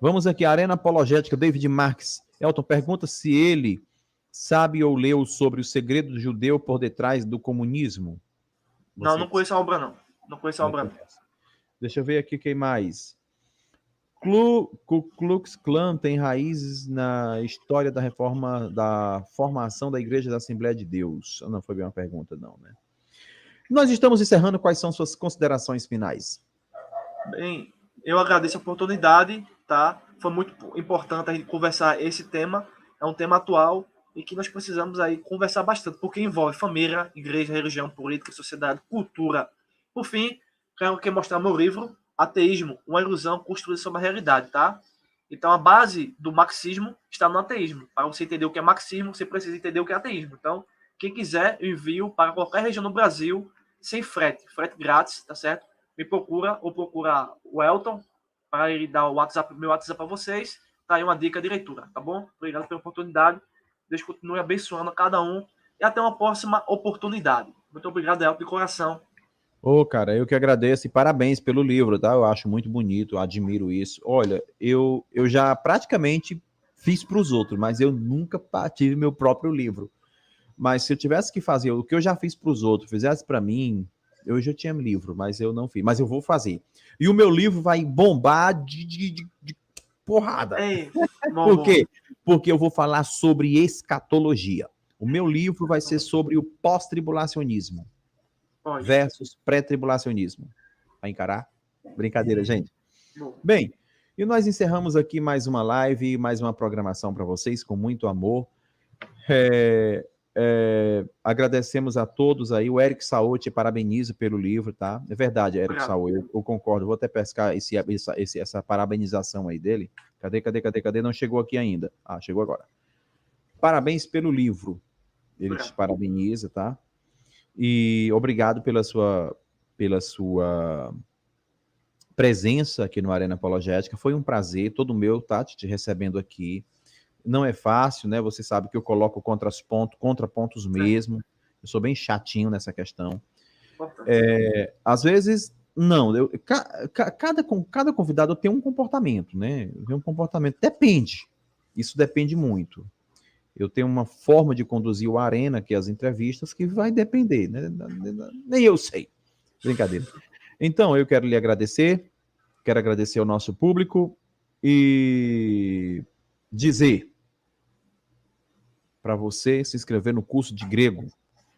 Vamos aqui, Arena Apologética, David Marques. Elton pergunta se ele sabe ou leu sobre o segredo do judeu por detrás do comunismo. Não conheço a obra, não. Não conheço a obra. Deixa eu ver aqui quem mais. Ku Klux Klan tem raízes na história da formação da Igreja da Assembleia de Deus. Não foi bem uma pergunta, não, né? Nós estamos encerrando. Quais são suas considerações finais? Bem, eu agradeço a oportunidade, tá? Foi muito importante a gente conversar esse tema. É um tema atual e que nós precisamos aí conversar bastante, porque envolve família, igreja, religião, política, sociedade, cultura. Por fim, quero mostrar meu livro, Ateísmo, uma ilusão construída sobre a realidade, tá? Então, a base do marxismo está no ateísmo. Para você entender o que é marxismo, você precisa entender o que é ateísmo. Então, quem quiser, eu envio para qualquer região no Brasil, sem frete grátis, tá certo? Me procura ou procura o Elton para ele dar o meu WhatsApp para vocês. Tá aí uma dica de leitura, tá bom? Obrigado pela oportunidade. Deus continue abençoando a cada um e até uma próxima oportunidade. Muito obrigado, Elton, de coração. Cara, eu que agradeço e parabéns pelo livro, tá? Eu acho muito bonito, admiro isso. Olha, eu já praticamente fiz para os outros, mas eu nunca tive meu próprio livro. Mas se eu tivesse que fazer o que eu já fiz para os outros, fizesse para mim, eu já tinha livro, mas eu não fiz. Mas eu vou fazer. E o meu livro vai bombar de porrada. Por quê? Porque eu vou falar sobre escatologia. O meu livro vai ser sobre o pós-tribulacionismo versus pré-tribulacionismo. Vai encarar? Brincadeira, gente. Bem, e nós encerramos aqui mais uma live, mais uma programação para vocês, com muito amor. Agradecemos a todos aí. O Eric Saô te parabenizo pelo livro, tá? É verdade, Eric Saô, eu concordo. Vou até pescar essa parabenização aí dele. Cadê? Não chegou aqui ainda. Ah, chegou agora. Parabéns pelo livro. Ele te parabeniza, tá? E obrigado pela sua presença aqui no Arena Apologética. Foi um prazer, todo meu, tá? Te recebendo aqui. Não é fácil, né? Você sabe que eu coloco contrapontos mesmo. Eu sou bem chatinho nessa questão. Às vezes, não. Cada convidado tem um comportamento, né? Tem um comportamento. Depende. Isso depende muito. Eu tenho uma forma de conduzir o Arena, que é as entrevistas, que vai depender, né? Nem eu sei. Brincadeira. Então, eu quero lhe agradecer, quero agradecer ao nosso público e dizer para você se inscrever no curso de grego.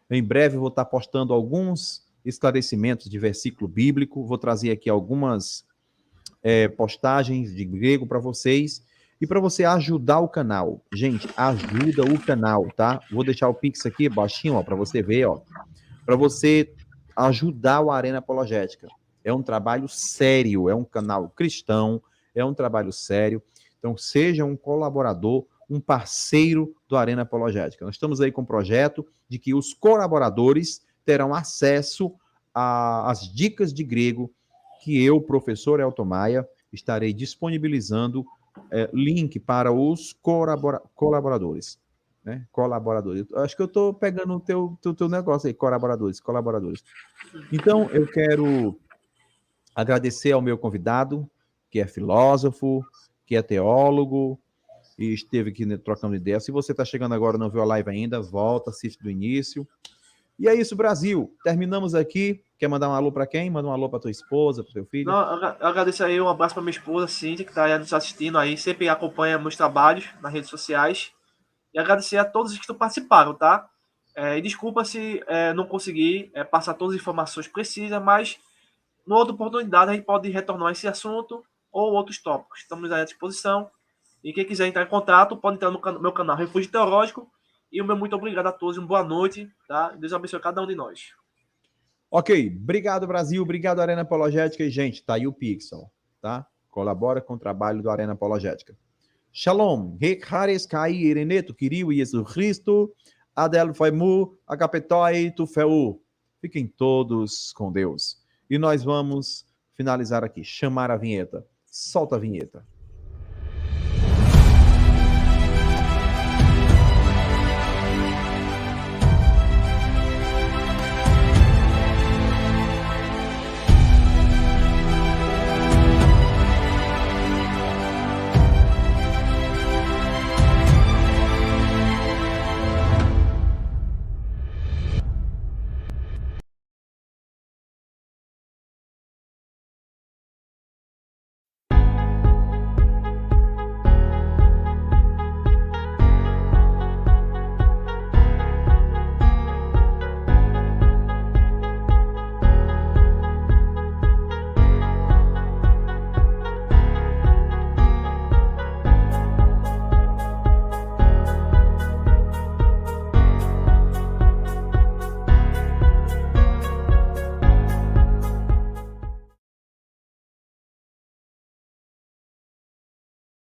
Em breve eu vou estar postando alguns esclarecimentos de versículo bíblico, vou trazer aqui algumas postagens de grego para vocês. E para você ajudar o canal, gente, ajuda o canal, tá? Vou deixar o Pix aqui baixinho, ó, para você ver, ó. Para você ajudar o Arena Apologética. É um trabalho sério, é um canal cristão, é um trabalho sério. Então, seja um colaborador, um parceiro do Arena Apologética. Nós estamos aí com um projeto de que os colaboradores terão acesso às dicas de grego que eu, professor Elton Maia, estarei disponibilizando link para os colaboradores. Né? Colaboradores. Acho que eu estou pegando o teu negócio aí, colaboradores. Então, eu quero agradecer ao meu convidado, que é filósofo, que é teólogo, e esteve aqui trocando ideia. Se você está chegando agora e não viu a live ainda, volta, assiste do início. E é isso, Brasil. Terminamos aqui. Quer mandar um alô para quem? Manda um alô para tua esposa, para teu filho. Não, eu agradeço aí, um abraço para minha esposa, Cíntia, que está nos assistindo aí, sempre acompanha meus trabalhos nas redes sociais. E agradecer a todos que participaram, tá? E desculpa se não consegui passar todas as informações precisas, mas numa outra oportunidade a gente pode retornar a esse assunto ou outros tópicos. Estamos à disposição. E quem quiser entrar em contato, pode entrar no meu canal Refúgio Teológico. E o meu muito obrigado a todos, uma boa noite, tá? Deus abençoe cada um de nós. Ok, obrigado, Brasil, obrigado, Arena Apologética. E, gente, tá aí o Pixel, tá? Colabora com o trabalho do Arena Apologética. Shalom, Hares Kai Ireneto, Kiriu Jesus Cristo, Adel Faimu, Agapetoi Tufeu. Fiquem todos com Deus. E nós vamos finalizar aqui, chamar a vinheta. Solta a vinheta.